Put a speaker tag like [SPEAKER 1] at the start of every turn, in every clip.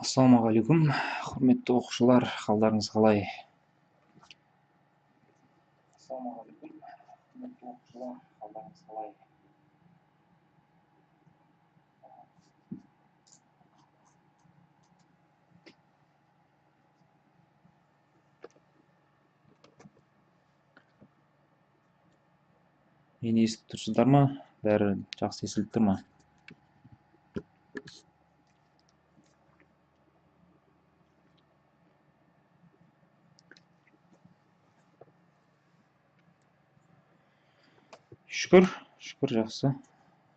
[SPEAKER 1] Ассалаумағалейкум, құрметті оқушылар, қалдарыңыз қалай? Ассалаумағалейкум, құрметті оқушылар, қалдарыңыз қалай? Мені естіп тұрсыздар ма? Бәрі жақсы естіліп тұр ма? Шүкір жақсы.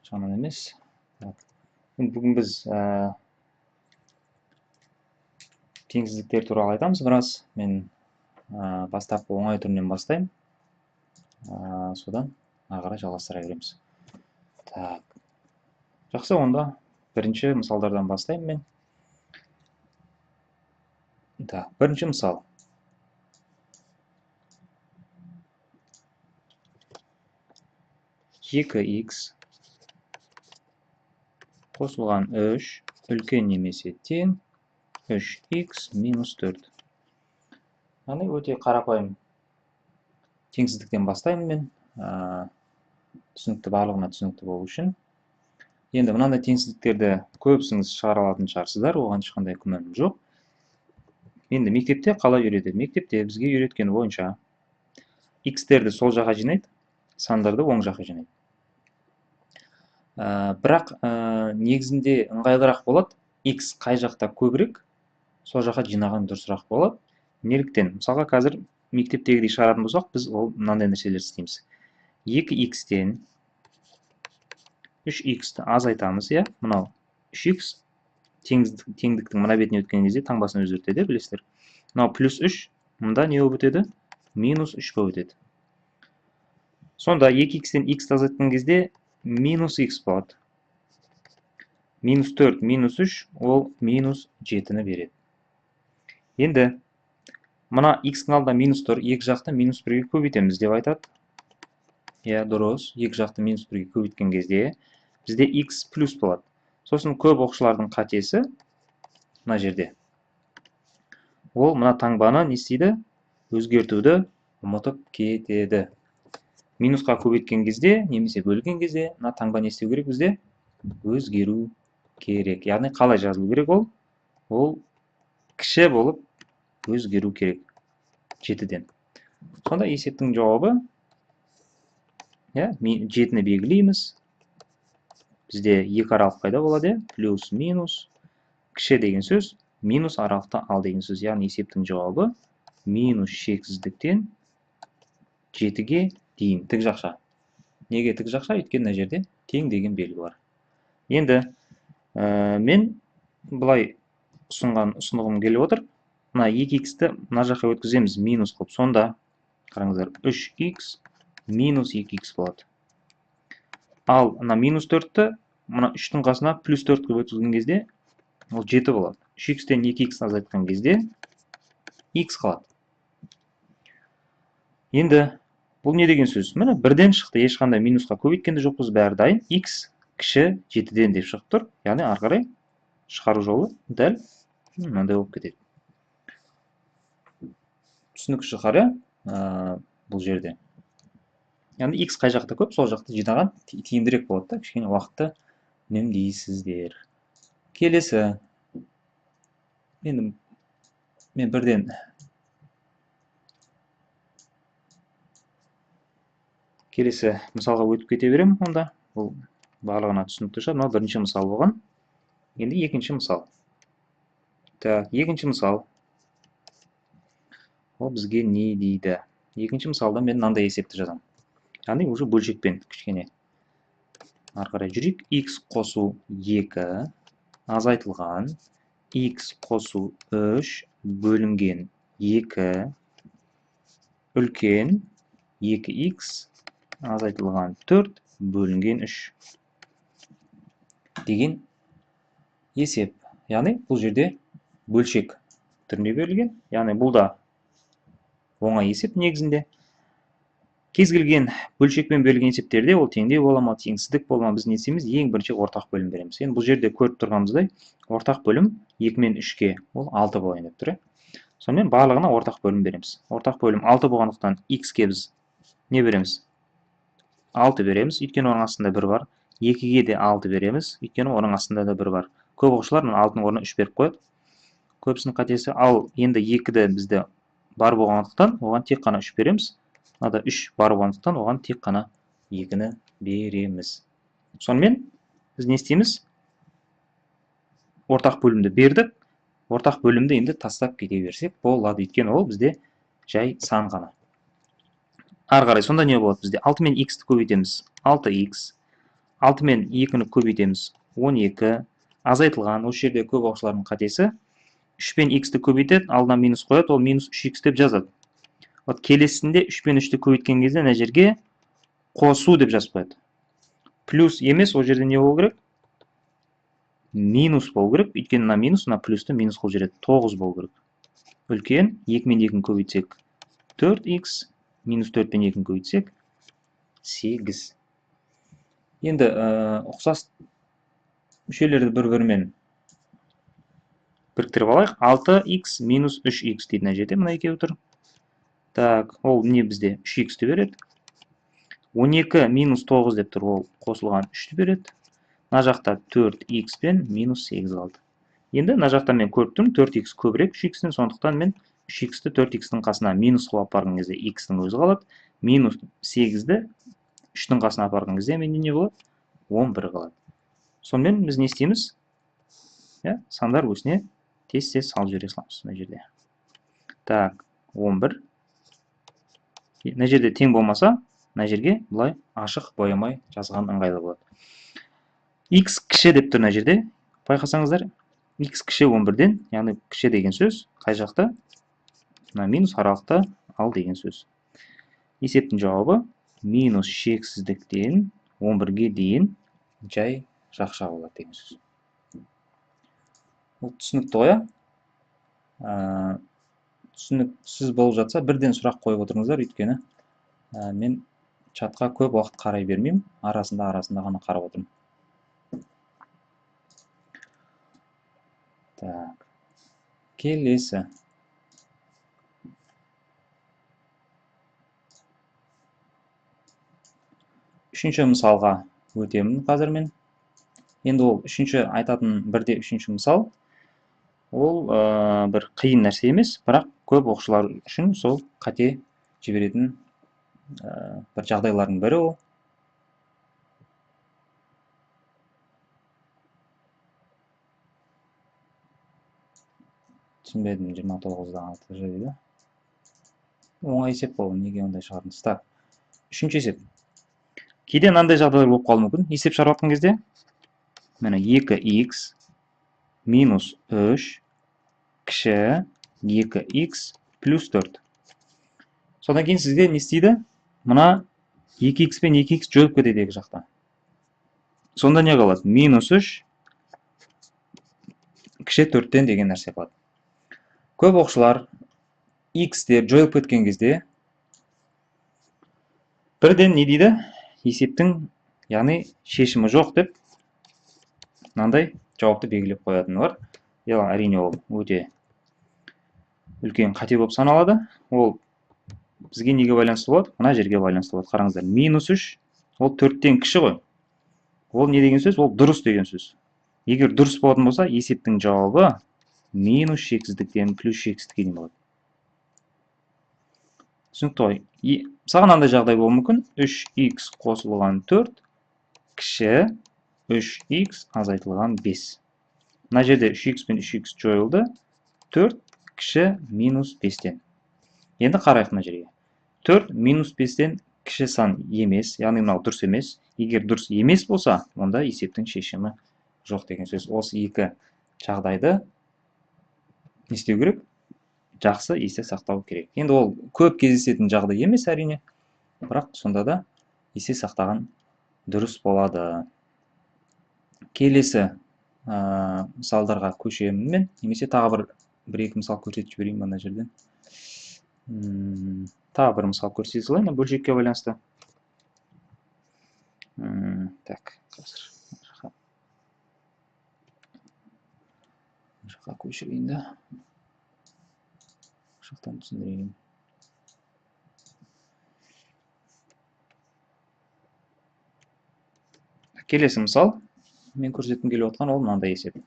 [SPEAKER 1] Жаман емес. Бүгін біз теңсіздіктер туралы айтамыз біраз. Мен бастапқы оңай түрінен бастаймын. Содан ары қарай жалғастыра береміз. Так. Жақсы, онда бірінші мысалдардан бастаймын мен. Так, бірінші мысал. 2х қосылған 3 үлкен немесе тең 3х минус 4. Яғни өте қарапайым теңсіздіктен бастаймын мен. Түсінікті, барлығына түсінікті болу үшін. Енді мынандай теңсіздіктерді көбісіңіз шығара алатын шығарсыздар, оған ешқандай күмәнім жоқ. Енді мектепте қалай үйретеді? Мектепте бізге үйреткен бойынша x-терді сол жаққа жинайды, сандарды оң жаққа жинайды. Бірақ негізінде ыңғайлырақ болады, x қай жақта көбірек, сол жаққа жинаған дұрысырақ болады. Неліктен? Мысалға қазір мектептегідей шығаратын болсақ, біз ол мынандай нәрселер істейміз. 2х-тен 3х-ті азайтамыз, иә? Мынау 3х теңдіктің мына бетіне өткен кезде таңбасын өзгертеді, білесіздер. Мынау плюс 3, мұнда не болып өтеді? Минус 3 болып өтеді. Сонда 2х-тен х азайтқан кезде минус х болады. Минус 4, минус 3, ол минус 7-ні береді. Енді, мына х-ның алдында минус тұр, екі жақты минус 1-ге көбейтеміз деп айтады. Иә, дұрыс, екі жақты минус 1-ге көбейткен кезде бізде х плюс болады. Сосын көп оқушылардың қатесі мына жерде. Ол мына таңбаны не істейді? Өзгертуді ұмытып кетеді. Минусқа көбейткен кезде, немесе бөлген кезде, мына таңба не істеу керек бізде? Өзгеру керек. Яғни қалай жазылу керек ол? Ол кіші болып өзгеру керек. 7-ден. Сонда есептің жауабы 7-ні белгілейміз. Бізде екі аралық пайда болады, плюс, минус, кіші деген сөз, минус аралықты ал деген сөз. Яғни есептің жауабы минус шексіздіктен 7-ге дейін, тік жақша. Неге тік жақша? Өйткені мына жерде тең деген белгі бар. Енді мен былай ұсынғым келіп отыр. Мына 2х-ті мына жаққа өткіземіз минус қылып. Сонда қараңыздар, 3х минус 2х болады. Ал мына минус 4-ті мына 3-тің қасына плюс 4 қылып өткізген кезде ол 7 болады. 3х-тен 2х азайтқан кезде х қалады. Енді бұл не деген сөз? Міне бірден шықты, ешқандай минусқа көбейткенде жоқпыз, бәрі дайын. Х кіші 7-ден деп шығып тұр. Яғни ары қарай шығару жолы дәл мынандай болып кетеді. Түсінікті шығар, бұл жерде. Яғни х қай жақта көп, сол жақты жинаған тиімдірек болады да, кішкене уақытты үнемдейсіздер. Келесі. Енді мен бірден келесі мысалға өтіп кете берем онда. Бұл барлығына түсінікті шығар. Мынау бірінші мысал болған. Енді екінші мысал. Так, екінші мысал. Ол бізге не дейді? Екінші мысалда мен мынандай есепті жазамын. Яғни уже бөлшекпен кішкене ары қарай жүрейік. Х қосу 2 азайтылған х қосу 3 бөлінген 2 үлкен 2х азайтылған 4 бөлінген 3 деген есеп. Яғни бұл жерде бөлшек түрінде берілген. Яғни бұл да оңай есеп негізінде. Кез келген бөлшекпен берілген есептерде ол теңдеу бола ма, теңсіздік бола ма, біз не істейміз? Ең бірінші ортақ бөлім береміз. Енді бұл жерде көріп тұрғанымыздай ортақ бөлім 2 мен 3-ке ол 6 болайын деп тұр. Сонымен барлығына ортақ бөлім береміз. Ортақ бөлім 6 болғандықтан x-ке біз не береміз? 6 береміз, өйткені оның астында 1 бар. 2-ге де 6 береміз, өйткені оның астында да 1 бар. Көп оқушылар 6-ның орнына 3 беріп қояды. Көбісінің қатесі. Ал енді 2-ді бізде бар болғандықтан оған тек қана 3 береміз. Мынада 3 бар болғандықтан оған тек қана 2-ні береміз. Сонымен біз не істейміз? Ортақ бөлімді бердік. Ортақ бөлімді енді тастап кете берсек болады, өйткені ол бізде жай сан ғана. Ары қарай сонда не болады бізде? 6 мен x-ті көбейтеміз. 6x. 6 мен 2-ні көбейтеміз. 12. Азайтылған. Осы жерде көп оқушылардың қатесі. 3 пен x-ті көбейтеді, алдына минус қояды, ол минус 3x деп жазады. Вот келесінде 3 пен 3-ті көбейткен кезде мына жерге қосу деп жазып қояды. Плюс емес, ол жерде не болу керек? Минус болу керек. Өйткені мына минус, мына плюсті минус қылып жібереді. 9 болу керек. Үлкен 2 мен 2-ні көбейтсек 4x, минус 4 пен 2-ні көбейтсек 8. Енді ұқсас мүшелерді бір-бірімен біріктіріп алайық. 6x минус 3x дейді мына жерде, мына екеуі тұр. Так, ол не бізде 3x-ті береді. 12 минус 9 деп тұр, ол қосылған 3-ті береді. Мына жақта 4x пен минус 8 қалды. Енді мына жақта мен көріп тұрмын, 4x көбірек 3x-тен, сондықтан мен 3x-ті 4x-тің қасына минус қылып апарған кезде x-тің өзі қалады. Минус 8-ді 3-тің қасына апарған кезде менде не болады? 11 қалады. Сонымен біз не істейміз? Сандар өсіне тез-тез салып жібере саламыз мына жерде. Так, 11. Мына жерде тең болмаса, мына жерге бұлай ашық боямай жазған ыңғайлы болады. X кіші деп тұр мына жерде. Байқасаңыздар, x кіші 11-ден, яғни кіші деген сөз қай жақта? Мына минус аралықта ал деген сөз. Есептің жауабы минус шексіздіктен 11-ге дейін жай жақша болады деген сөз. Бұл түсінікті ғой, түсініксіз болып жатса, бірден сұрақ қойып отырыңыздар, өйткені мен чатқа көп уақыт қарай бермеймін, арасында ғана қарап отырмын. Так, келесі. Үшінші мысалға өтемін қазір мен. Енді ол үшінші айтатын бірде үшінші мысал. Ол бір қиын нәрсе емес, бірақ көп оқушылар үшін сол қате жіберетін бір жағдайлардың бірі ол. Түсінбедім, 29-дан 6 дейді. Оңай есеп болды, неге ондай шығардыңыз? Так, үшінші есеп. Кейде мынандай жағдайлар болып қалуы мүмкін. Есеп шығарып жатқан кезде, міне 2x минус 3 кіші 2x плюс 4. Содан кейін сізге не істейді? Мына 2x пен 2x жойып кетеді екі жақта. Сонда не қалады? Минус 3 кіші 4-тен деген нәрсе қалады. Көп оқушылар x-тер жойылып кеткен кезде бірден не дейді? Есептің, яғни шешімі жоқ деп мынандай жауапты белгілеп қоятыны бар. Әрине ол өте үлкен қате болып саналады. Ол бізге неге байланысты болады? Мына жерге байланысты болады. Қараңыздар, минус 3 ол 4-тен кіші ғой. Ол не деген сөз? Ол дұрыс деген сөз. Егер дұрыс болатын болса, есептің жауабы минус шексіздіктен плюс шексіздікке дейін болады. Түсінікті ғой. Саған андай жағдай болуы мүмкін. 3x қосылған 4 кіші 3x азайтылған 5. Мына жерде 3x пен 3x жойылды. 4 кіші минус 5-тен. Енді қарайық мына жерге. 4 минус 5-тен кіші сан емес, яғни мынау дұрыс емес. Егер дұрыс емес болса, онда есептің шешімі жоқ деген сөз. Осы екі жағдайды не істеу керек? Жақсы есте сақтау керек. Енді ол көп кездесетін жағдай емес әрине, бірақ сонда да есте сақтаған дұрыс болады. Келесі мысалдарға көшемін мен, немесе тағы бір-екі мысал көрсетіп жіберейін мына жерден. Тағы бір мысал көрсете салайын, бөлшекке байланысты. Так, қазір жаққа көшірейін да. Жақтан түсіндірейін. Келесі мысал, мен көрсеткім келіп отқан ол мынандай есеп.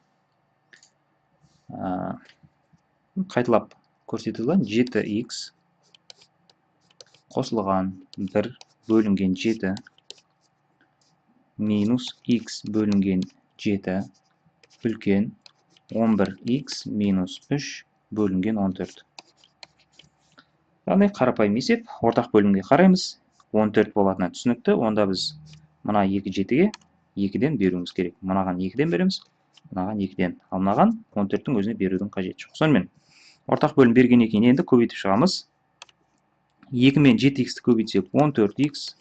[SPEAKER 1] Қайталап көрсетілген 7x қосылған 1 бөлінген 7 минус x бөлінген 7 үлкен 11x минус 3 бөлінген 14. Яғни қарапайым есеп, ортақ бөлімге қараймыз. 14 болатыны түсінікті. Онда біз мына 2-7-ге 2-ден беруіміз керек. Мынаған 2-ден береміз, мынаған 2-ден. Ал мынаған 14-тің өзіне берудің қажеті жоқ. Сонымен ортақ бөлім бергеннен кейін енді көбейтіп шығамыз. 2 мен 7x-ті көбейтсек 14x,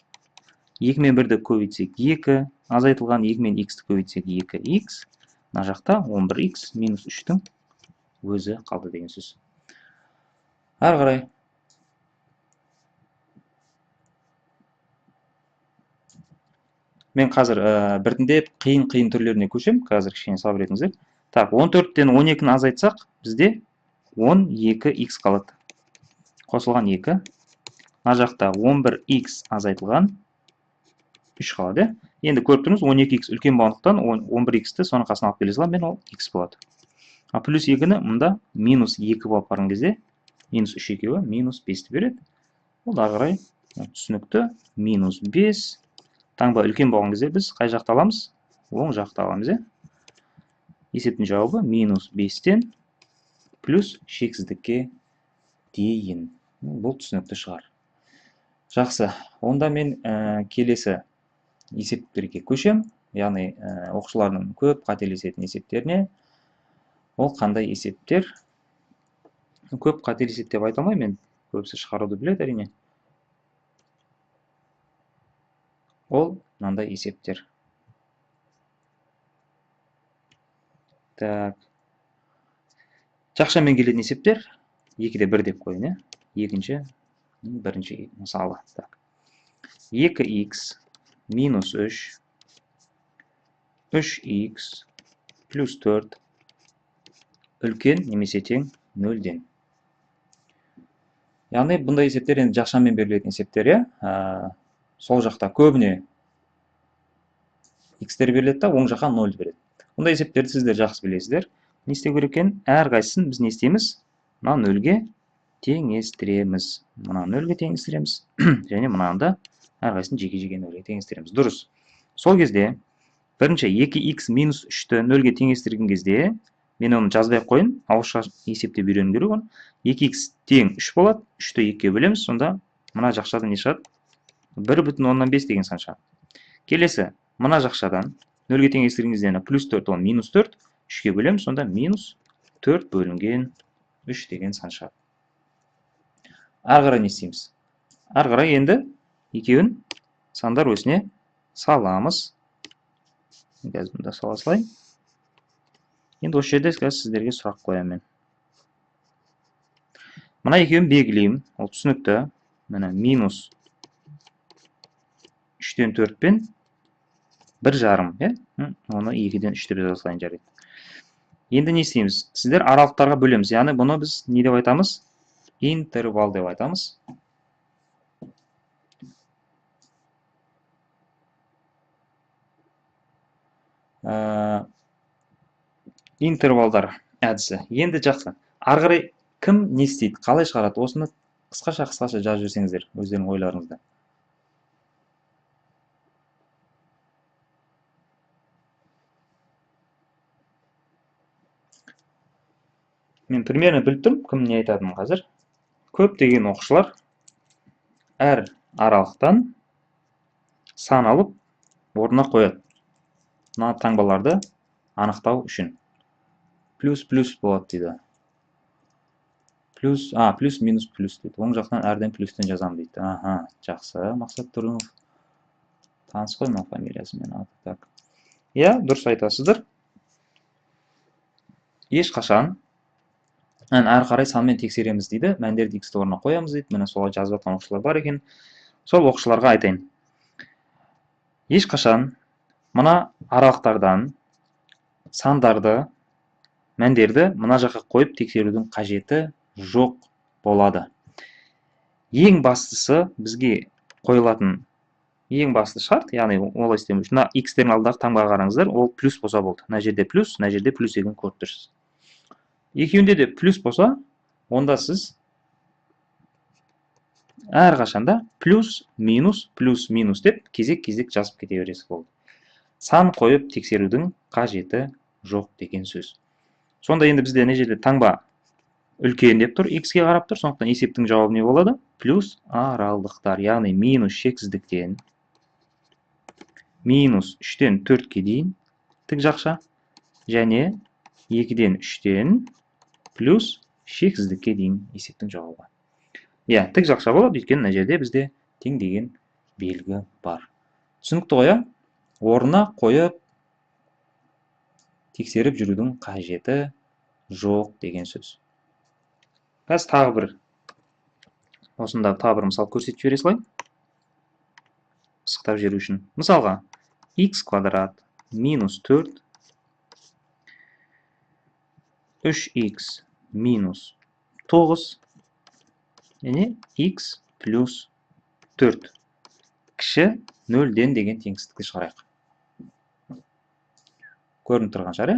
[SPEAKER 1] 2 мен 1-ді көбейтсек 2, азайтылған 2 мен x-ті көбейтсек 2x, мына жақта 11x минус 3-тің өзі қалды деген сөз. Ары қарай мен қазір біртіндеп қиын түрлеріне көшем. Қазір кішкене сабыр етіңіздер. Так, 14-тен 12-ні азайтсақ, бізде 12x қалады. Қосылған 2. Мына жақта 11x азайтылған 3 қалады. Енді көріп тұрмыз, 12x үлкен болғандықтан 11x-ті соның қасына алып келе саламын, ол x болады. А плюс 2-ні мұнда минус 2 болып барған кезде, минус 3 екеуі минус 5-ті береді. Ол ары қарай түсінікті минус 5. Таңба үлкен болған кезде біз қай жақты аламыз? Оң жақты аламыз. Есептің жауабы минус 5-тен плюс шексіздікке дейін. Бұл түсінікті шығар. Жақсы. Онда мен келесі есептерге көшем. Яғни оқушылардың көп қателесетін есептеріне. Ол қандай есептер? Көп қателеседі деп айта алмаймын, мен көбісі шығаруды біледі әрине. Ол мынандай есептер. Так. Жақшамен келетін есептер 2-де 1 деп қойын, екінші, бірінші мысалы. Так. 2x минус 3, 3x плюс 4 үлкен немесе тең 0-ден. Яғни бұндай есептер енді жақшамен берілетін есептер, сол жақта көбіне x-тер беріледі да, оң жаққа 0 береді. Бұндай есептерді сіздер жақсы білесіздер. Не істеу керек екен? Әрқайсысын біз не істейміз? Мына 0-ге теңестіреміз. Мына 0-ге теңестіреміз. Және мынаны да әрқайсысын жеке-жеке 0-ге теңестіреміз. Дұрыс. Сол кезде бірінші 2x минус 3-ті 0-ге теңестірген кезде мен оны жазбай қойын, ауызша есепте үйрену керек. 2x тең 3 болады. 3-ті 2-ге бөлеміз. Сонда мына жақшадан не шығады? 1,5 деген сан шығады. Келесі, мына жақшадан 0-ге теңестірген кезде плюс 4, ол минус 4, 3-ге бөлеміз, сонда минус 4 бөлінген 3 деген сан шығады. Ары қарай не істейміз? Ары қарай енді екеуін сандар өсіне саламыз. Қазір бұнда сала салайын. Енді осы жерде сіздерге сұрақ қоямын. Мына екеуін белгілеймін. Ол түсінікті. Мына минус 3-тен 4 пен 1,5, оны 2-ден 3 деп жазылайын жарайды. Енді не істейміз? Сіздер аралықтарға бөлеміз. Яғни бұны біз не деп айтамыз? Интервал деп айтамыз. Интервалдар әдісі. Енді жақсы. Ары қарай кім не істейді? Қалай шығарады? Осыны қысқаша жазып жіберсеңіздер өздерінің ойларыңызда. Мен примерно біліп тұрмын, кім не айтатынын қазір. Көптеген оқушылар әр аралықтан сан алып орнына қояды. Мына таңбаларды анықтау үшін. Плюс болады дейді. Плюс минус плюс дейді. Оң жақтан әрден плюстен жазам дейді. Жақсы, Мақсат Тұрымов. Таныс қой ма фамилиясы мен аты. Так. Дұрыс айтасыздар. Ешқашан әрі қарай санмен тексереміз дейді. Мәндерді x-ті орнына қоямыз дейді. Міне солай жазып жатқан оқушылар бар екен. Сол оқушыларға айтайын. Ешқашан мына аралықтардан сандарды мәндерді мына жаққа қойып тексерудің қажеті жоқ болады. Ең бастысы бізге қойылатын ең басты шарт, яғни олай істеу үшін, мына x-тердің алдындағы таңбаға қараңыздар, ол плюс болса болды. Мына жерде плюс, мына жерде плюс екенін көріп тұрсыз. Екеуінде де плюс болса, онда сіз әрқашанда плюс, минус деп кезек-кезек жазып кете бересіз болды. Сан қойып тексерудің қажеті жоқ деген сөз. Сонда енді бізде не жерде таңба үлкен деп тұр, x-ке қарап тұр, сондықтан есептің жауабы не болады? Плюс аралықтар, яғни минус шексіздіктен минус 3-тен 4-ке дейін тік жақша, және 2-ден 3-тен плюс шексіздікке дейін есептің жауабы. Тік жақша болады, өйткені мына жерде бізде тең деген белгі бар. Түсінікті ғой? Орнына қойып тексеріп жүрудің қажеті жоқ деген сөз. Қазір тағы бір осында тағы бір мысал көрсетіп жібере салайын. Пысықтап жүру үшін. Мысалға, x квадрат минус 4 3x минус 9 және x плюс 4 кіші 0-ден деген теңсіздікті шығарайық. Көрініп тұрған шығар,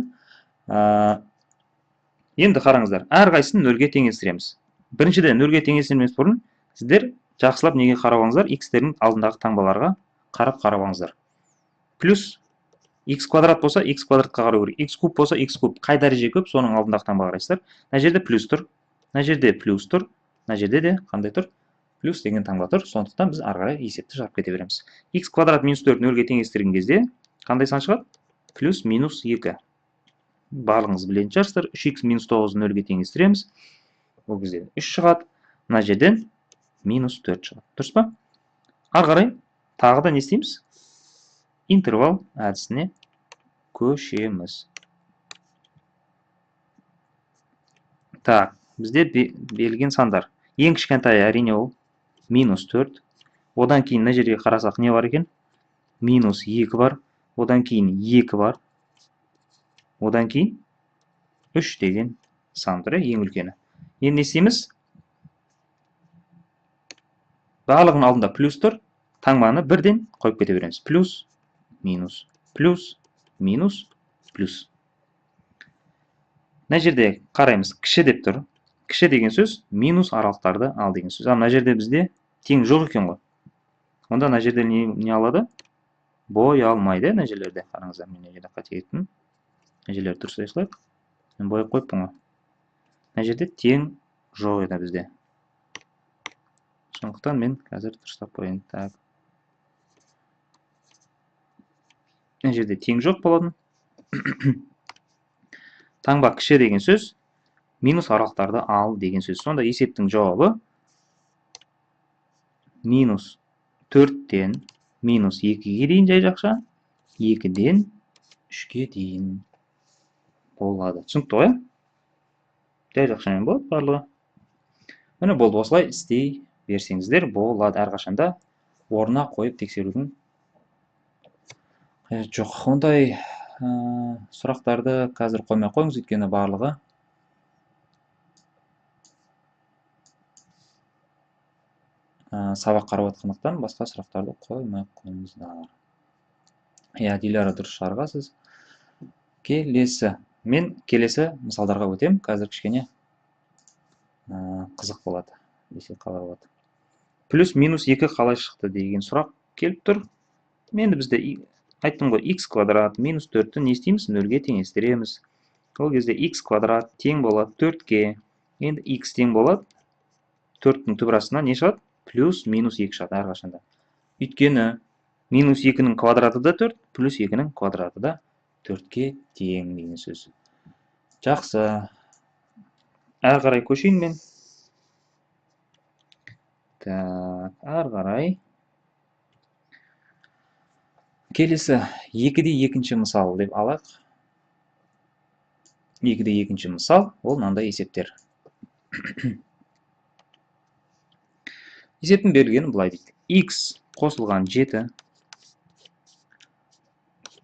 [SPEAKER 1] енді қараңыздар, әрқайсысын 0-ге теңестіреміз. Біріншіден 0-ге теңестірмес бұрын сіздер жақсылап неге қарап алыңыздар? X-тердің алдындағы таңбаларға қарап алыңыздар. Плюс x квадрат болса, x квадратқа қарау керек. X куб болса, x куб. Қай дәреже көп, соның алдындағы таңбаға қарайсыздар. Мына жерде плюс тұр, мына жерде плюс тұр, мына жерде де қандай тұр? Плюс деген таңба тұр. Сондықтан біз ары қарай есепті жарып кете береміз. X квадрат минус 4 0-ге теңестірген кезде қандай сан шығады? Плюс минус 2. Барлығыңыз білетін шығарсыздар. 3x минус 9 0-ге теңестіреміз. Ол кезде 3 шығады. Мына жерден минус 4 шығады. Дұрыс па? Ары қарай тағы да не істейміз? Интервал әдісіне көшеміз. Так, бізде берілген сандар. Ең кішкентай әрине ол минус 4. Одан кейін мына жерге қарасақ не бар екен? Минус 2 бар. Одан кейін 2 бар. Одан кейін 3 деген сан тұр, ең үлкені. Енді не істейміз? Барлығының алдында плюс тұр. Таңбаны бірден қойып кете береміз. Плюс, минус, плюс, минус, плюс. Мына жерде қараймыз, кіші деп тұр. Кіші деген сөз минус аралықтарды ал деген сөз. Мына жерде бізде тең жоқ екен ғой. Онда мына жерде не алады? Боялмайды, мына жерлерде. Қараңыздар, мен мына жерде қате кеттім. Мына жерлерді дұрыс айтайық. Мен бояп қойыппын ғой. Мына жерде тең жоқ еді бізде. Сондықтан мен қазір дұрыстап қояйын. Так. Мына жерде тең жоқ болатын. Таңба кіші деген сөз минус аралықтарды ал деген сөз. Сонда есептің жауабы минус 4-тен минус 2-ге дейін жай жақша, 2-ден 3-ге дейін болады. Түсінікті ғой? Жай жақшамен болады барлығы. Міне болды, осылай істей берсеңіздер болады. Әрқашанда орнына қойып тексерудің жоқ. Ондай сұрақтарды қазір қоймай қойыңыз, өйткені барлығы сабақ қарап жатқандықтан басқа сұрақтарды қоймай қойыңыздар. Диляра дұрыс шығарғансыз. Мен келесі мысалдарға өтем. Қазір кішкене қызық болады. Десе қалай болады. Плюс минус 2 қалай шықты деген сұрақ келіп тұр. Енді бізде айттым ғой, x квадрат минус 4-ті не істейміз? 0-ге теңестіреміз. Ол кезде x квадрат тең болады 4-ке. Енді x тең болады. 4-тің түбірасынан не шығады? Плюс минус 2 шығады әрқашанда. Өйткені минус 2-нің квадраты да 4, плюс 2-нің квадраты да 4-ке тең деген сөз. Жақсы. Әрі қарай көшейін мен. Так, әрі қарай. Келесі 2-де 2-ші мысал деп алайық. 2-де 2-ші мысал, ол мынандай есептер. Есептің берілгені былай дейді. X қосылған 7,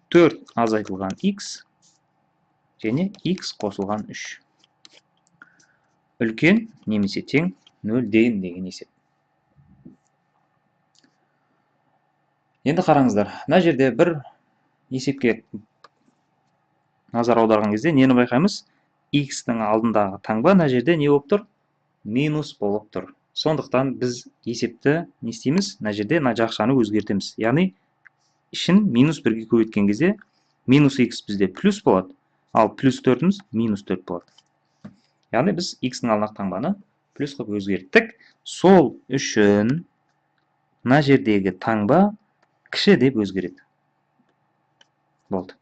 [SPEAKER 1] 4 азайтылған X, және x қосылған 3. Үлкен немесе тең 0-ден деген есеп. Енді қараңыздар, мына жерде бір есепке назар аударған кезде нені байқаймыз? X-ның алдындағы таңба мына жерде не болып тұр? Минус болып тұр. Сондықтан біз есепті не істейміз? Мына жерде мына жақшаны өзгертеміз. Яғни ішін минус 1-ге көбейткен кезде минус x бізде плюс болады, ал плюс 4-іміз минус 4 болады. Яғни біз x-ның алдындағы таңбаны плюс қылып өзгерттік. Сол үшін мына жердегі таңба кіші деп өзгереді. Болды.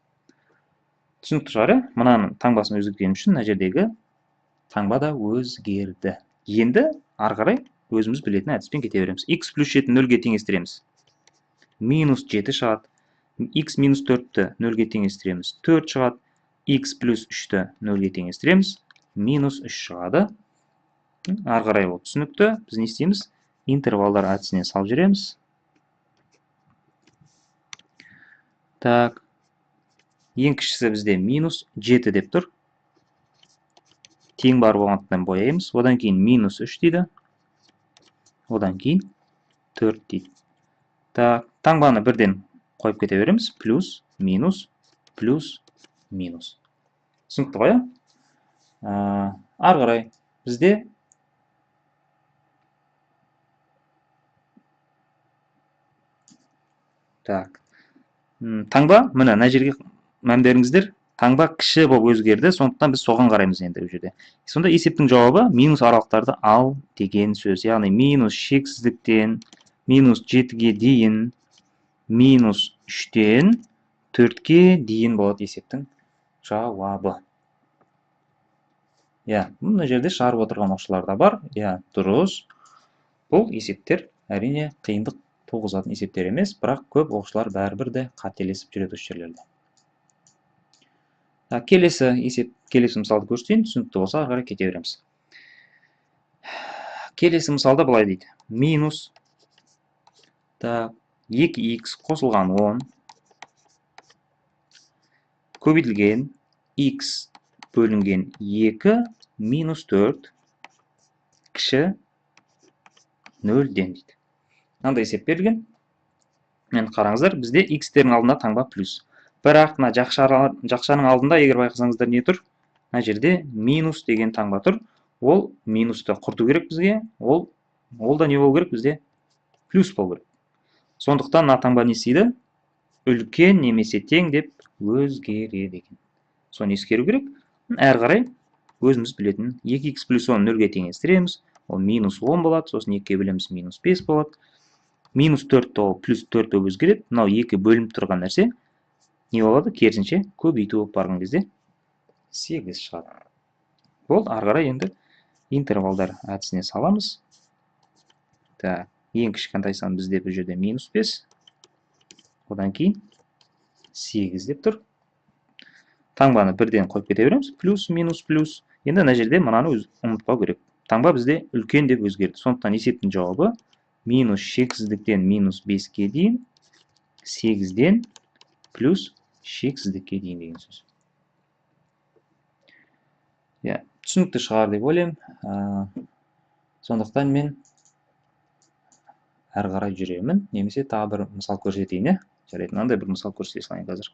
[SPEAKER 1] Түсінікті шығар, мынаның таңбасын өзгерткенім үшін мына жердегі таңба да өзгерді. Енді ары қарай өзіміз білетін әдіспен кете береміз. X плюс 7-ні 0-ге теңестіреміз. Минус 7 шығады. X минус 4-ті 0-ге теңестіреміз. 4 шығады. X плюс 3-ті 0-ге теңестіреміз. Минус 3 шығады. Ары қарай ол түсінікті. Біз не істейміз? Интервалдар әдісіне салып жүреміз. Так. Ең кішісі бізде минус 7 деп тұр. Тең бар болғандықтан бояймыз. Одан кейін минус 3 дейді. Одан кейін 4 дейді. Так, таңбаны бірден қойып кете береміз. Плюс, минус, плюс, минус. Түсінікті ғой? Ары қарай бізде так. Таңба, мына жерге мән беріңіздер. Таңба кіші болып өзгерді, сондықтан біз соған қараймыз енді бұл жерде. Сонда есептің жауабы минус аралықтарды ал деген сөз. Яғни минус шексіздіктен минус 7-ге дейін, минус 3-тен 4-ке дейін болады есептің жауабы. Мына жерде шығарып отырған оқушылар да бар. Дұрыс. Бұл есептер әрине қиындық туғызатын есептер емес, бірақ көп оқушылар бәрібір де қателесіп жүреді осы жерлерде. Келесі мысалды көрсетейін, түсінікті болса ары қарай кете береміз. Келесі мысалда былай дейді. Минус 2x қосылған 10 көбейтілген x бөлінген 2 минус 4 кіші 0-ден дейді. Мынандай есеп берілген. Енді қараңыздар, бізде x-тердің алдында таңба плюс. Бірақ мына жақшаның алдында егер байқасаңыздар не тұр? Мына жерде минус деген таңба тұр. Ол минусты құрту керек бізге. Ол да не болу керек бізде? Плюс болу керек. Сондықтан мына таңба не істейді? Үлкен немесе тең деп өзгереді екен. Соны ескеру керек. Әрі қарай өзіміз білетін 2x плюс 10 0-ге теңестіреміз. Ол минус 10 болады. Сосын 2-ге бөлеміз минус 5 болады. Минус 4 ол плюс 4 болып өзгереді. Мынау 2 бөлініп тұрған нәрсе не болады? Керісінше көбейту болып барған кезде 8 шығады. Болды, ары қарай енді интервалдар әдісіне саламыз. Ең кішкентай сан бізде бұл жерде минус 5. Одан кейін 8 деп тұр. Таңбаны бірден қойып кете береміз. Плюс, минус, плюс. Енді мына жерде мынаны ұмытпау керек. Таңба бізде үлкен деп өзгерді. Сондықтан есептің жауабы минус шексіздіктен минус 5-ке дейін, 8-ден плюс шексіздікке дейін деген сөз. Түсінікті шығар деп ойлаймын. Сондықтан мен әрі қарай жүремін. Немесе тағы бір мысал көрсетейін. Жарайды, мынандай бір мысал көрсете салайын қазір.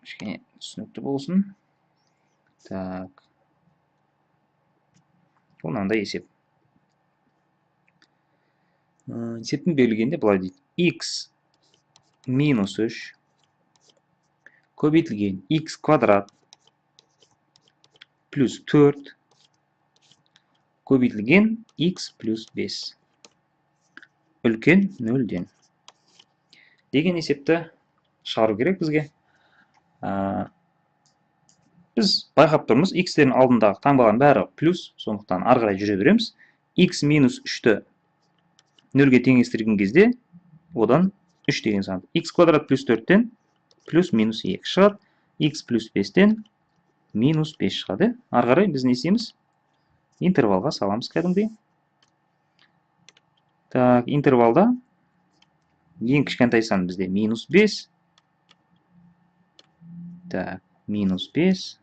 [SPEAKER 1] Кішкене түсінікті болсын. Так. Бұл мынандай есеп. Есептің берілгенде былай дейді. X минус 3 көбейтілген x квадрат плюс 4 көбейтілген x плюс 5 үлкен 0-ден деген есепті шығару керек бізге. Біз байқап тұрмыз, x-тердің алдындағы таңбалардың бәрі плюс, сондықтан ары қарай жүре береміз. X минус 3-ті 0-ге теңестірген кезде одан 3 деген сан. X квадрат плюс 4-тен плюс минус 2 шығады. X плюс 5-тен минус 5 шығады. Ары қарай біз не істейміз? Интервалға саламыз кәдімгідей. Так, интервалда ең кішкентай сан бізде минус 5. Так, минус 5,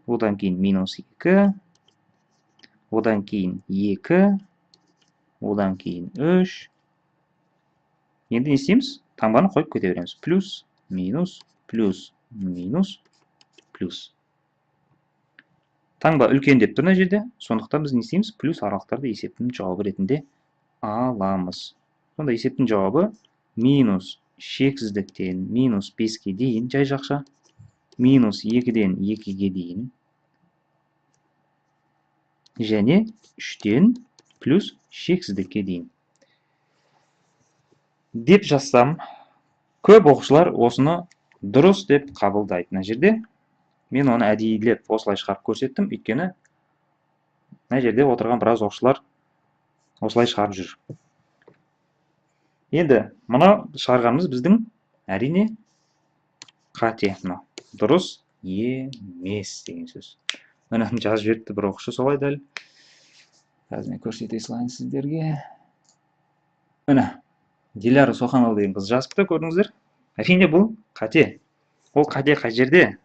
[SPEAKER 1] одан кейін минус 2, одан кейін 2, одан кейін 3. Енді не істейміз? Таңбаны қойып кете береміз. Плюс, минус, плюс, минус, плюс. Таңба үлкен деп тұр мына жерде. Сондықтан біз не істейміз? Плюс аралықтарды есептің жауабы ретінде аламыз. Сонда есептің жауабы минус шексіздіктен минус 5-ке дейін жай жақша, минус 2-ден 2-ге дейін, және 3-тен плюс шексіздікке дейін. Деп жазсам, көп оқушылар осыны дұрыс деп қабылдайды мына жерде. Мен оны әдейілеп осылай шығарып көрсеттім, өйткені мына жерде отырған біраз оқушылар осылай шығарып жүр. Енді мына шығарғанымыз біздің әрине қате, дұрыс емес деген сөз. Мына жазып жіберіпті бір оқушы солай дәл. Қазір мен көрсете салайын сіздерге. Мына Диляра Соханова деген қыз жазыпты, көрдіңіздер. Әрине бұл қате. Ол қате қай жерде?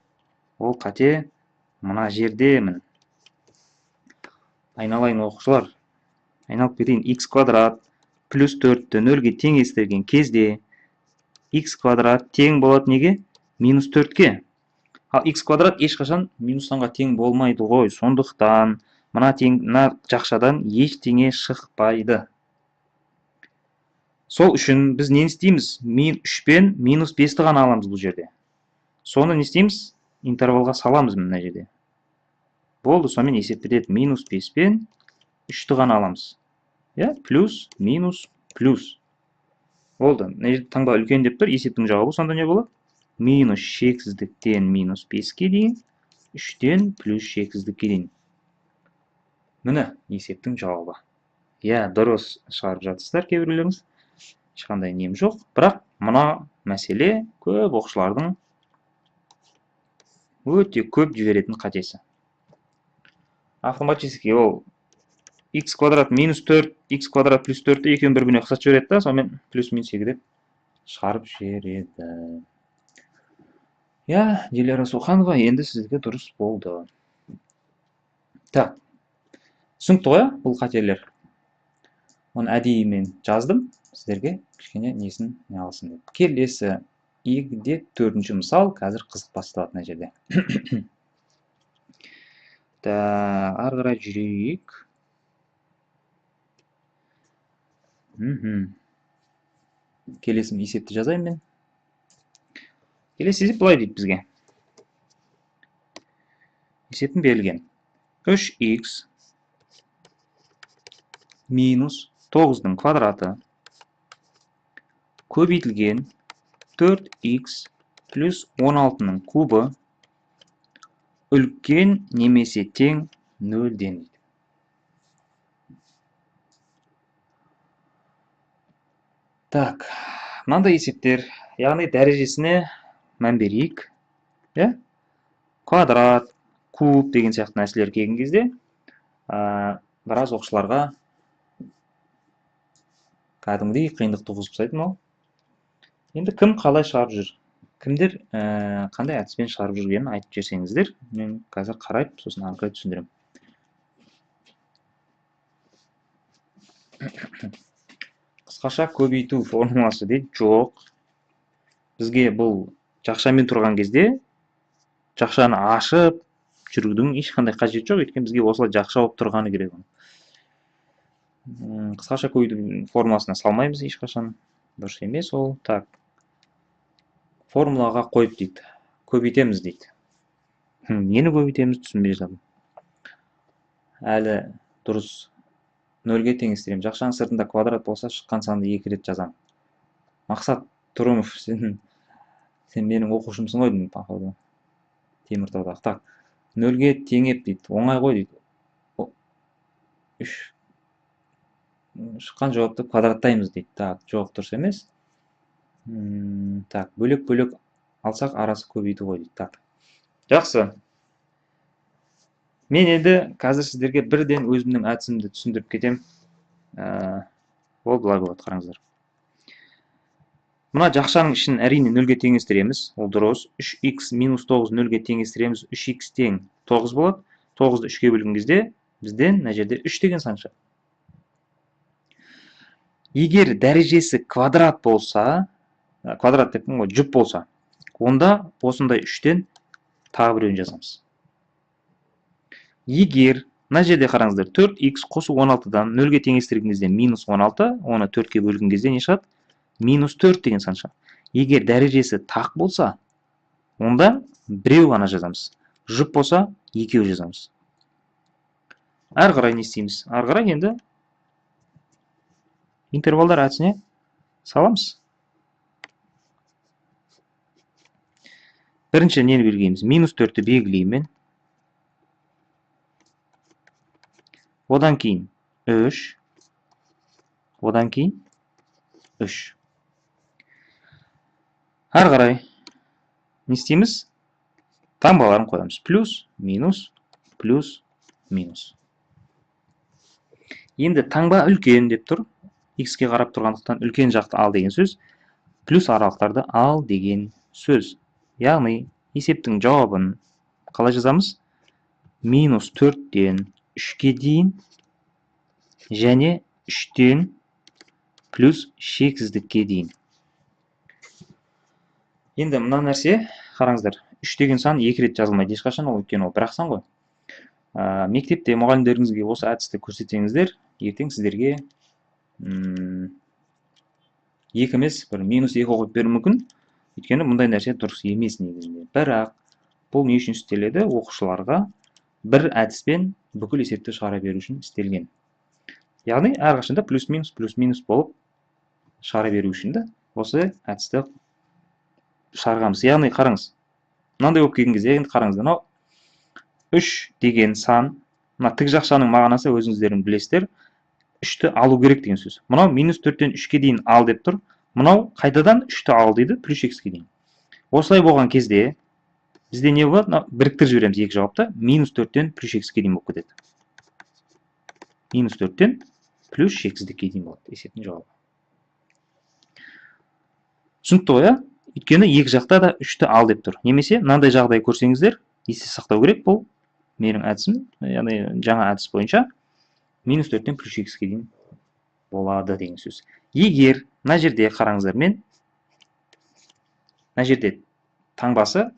[SPEAKER 1] Ол қате мына жерде. Міне. Айналайын оқушылар. Айналып кетейін. X квадрат плюс 4-ті 0-ге теңестірген кезде x квадрат тең болады неге? Минус 4-ке. Ал x квадрат ешқашан минус санға тең болмайды ғой. Сондықтан мына жақшадан ештеңе шықпайды. Сол үшін біз не істейміз? 3 пен минус 5-ті ғана аламыз бұл жерде. Соны не істейміз? Интервалға саламыз мына жерде. Болды, сонымен есептеледі. Минус 5 пен 3-ті ғана аламыз. Плюс, минус, плюс. Болды. Таңба үлкен деп тұр. Есептің жауабы сонда не болады? Минус шексіздіктен минус 5-ке дейін, 3-тен плюс шексіздікке дейін. Міне есептің жауабы. Дұрыс шығарып жатсыздар кейбіреулеріңіз. Ешқандай нем жоқ. Бірақ мына мәселе көп оқушылардың өте көп жіберетін қатесі. Автоматически ол x квадрат минус 4, x квадрат плюс 4-ті екеуін бір-біріне ұқсатып жібереді да, сонымен плюс минус 2 деп шығарып жібереді. Диляра Суханова, енді сізге дұрыс болды. Так, түсінікті ғой, бұл қателер. Оны әдейі мен жаздым, сіздерге кішкене несін не алсын деп. Келесі егде 4-ші мысал, қазір қызық басталады мына жерде. Ары қарай жүрейік. Келесі есепті жазайын мен. Келесі есеп былай дейді бізге. Есептің берілген. 3x минус 9-ның квадраты көбейтілген 4x плюс 16-ның кубы үлкен немесе тең 0-ден дейді. Так, мынандай есептер, яғни дәрежесіне мән берейік. Квадрат, куб деген сияқты нәрселер келген кезде біраз оқушыларға кәдімгідей қиындық туғызып тастайды мынау. Енді кім қалай шығарып жүр? Кімдер қандай әдіспен шығарып жүргенін айтып жіберсеңіздер, мен қазір қарайып, сосын ары қарай түсіндіремін. Қысқаша көбейту формуласы дейді, жоқ. Бізге бұл жақшамен тұрған кезде жақшаны ашып жүрудің ешқандай қажеті жоқ, өйткені бізге осылай жақша болып тұрғаны керек. Қысқаша көбейту формуласына салмаймыз ешқашан. Дұрыс емес ол. Так. Формулаға қойып дейді. Көбейтеміз дейді. Нені көбейтеміз түсінбей жатырмын. Әлі дұрыс 0-ге теңестіремін. Жақшаның сыртында квадрат болса, шыққан санды 2 рет жазамын. Мақсат Тұрымов, сен менің оқушымсың ғой деймін, походу. Теміртаудағы. Так. 0-ге теңеп дейді. Оңай ғой дейді. 3. Шыққан жауапты квадраттаймыз дейді. Так, жоқ, дұрыс емес. Так, бөлек-бөлек алсақ арасы көбейді ғой дейді. Так. Жақсы. Мен енді қазір сіздерге бірден өзімнің әдісімді түсіндіріп кетем. Ол былай болады, қараңыздар. Мына жақшаның ішін әрине нөлге теңестіреміз. Ол дұрыс. 3х минус 9 нөлге теңестіреміз. 3х тең 9 болады. 9-ды 3-ке бөлген кезде бізден мына жерде 3 деген сан шығады. Егер дәрежесі квадрат болса, квадрат деп ғой, жұп болса, онда осындай 3-тен тағы біреуін жазамыз. Егер мына жерде қараңыздар, 4х қосу 16-дан 0-ге теңестірген кезде минус 16, оны 4-ке бөлген кезде не шығады? Минус 4 деген сан шығады. Егер дәрежесі тақ болса, онда біреу ғана жазамыз. Жұп болса, екеу жазамыз. Ары қарай не істейміз? Ары қарай енді интервалдар әдісіне саламыз. Бірінші нені белгілейміз? Минус 4-ті белгілеймін. Одан кейін 3. Одан кейін 3. Ары қарай не істейміз? Таңбаларын қоямыз. Плюс, минус, плюс, минус. Енді таңба үлкен деп тұр. X-ке қарап тұрғандықтан үлкен жақты ал деген сөз. Плюс аралықтарды ал деген сөз. Яғни есептің жауабын қалай жазамыз? Минус 4-тен 3-ке дейін және 3-тен плюс шексіздікке дейін. Енді мына нәрсе, қараңыздар, 3 деген сан 2 рет жазылмайды ешқашан, ол өйткені ол бір ақ сан ғой. Мектепте мұғалімдеріңізге осы әдісті көрсетсеңіздер, ертең сіздерге 2 емес, бір минус 2 қойып беруі мүмкін. Өйткені мұндай нәрсе дұрыс емес негізінде. Бірақ бұл не үшін істеледі? Оқушыларға бір әдіспен бүкіл есепті шығара беру үшін істелген. Яғни әрқашанда плюс-минус болып шығара беру үшін де осы әдісті шығарғанбыз. Яғни қараңыз. Мынандай болып келген кезде енді қараңыздар, мынау 3 деген сан, мына тік жақшаның мағынасы өзіңіздерің білесіздер, 3-ті алу керек деген сөз. Мынау минус 4-тен 3-ке дейін ал деп тұр. Мынау қайтадан 3-ті ал дейді, плюс x-ке дейін. Осылай болған кезде бізде не болады? Біріктіріп жібереміз екі жауапты. Минус 4-тен плюс x-ке дейін болып кетеді. Минус 4-тен плюс шексіздікке дейін болады есептің жауабы. Түсінікті ғой, өйткені екі жақта да 3-ті ал деп тұр. Немесе мынандай жағдай көрсеңіздер, есте сақтау керек, бұл менің әдісім, яғни жаңа әдіс бойынша минус 4-тен плюс x-ке дейін болады деген сөз. Егер мына жерде қараңыздар, мен мына жерде таңбасы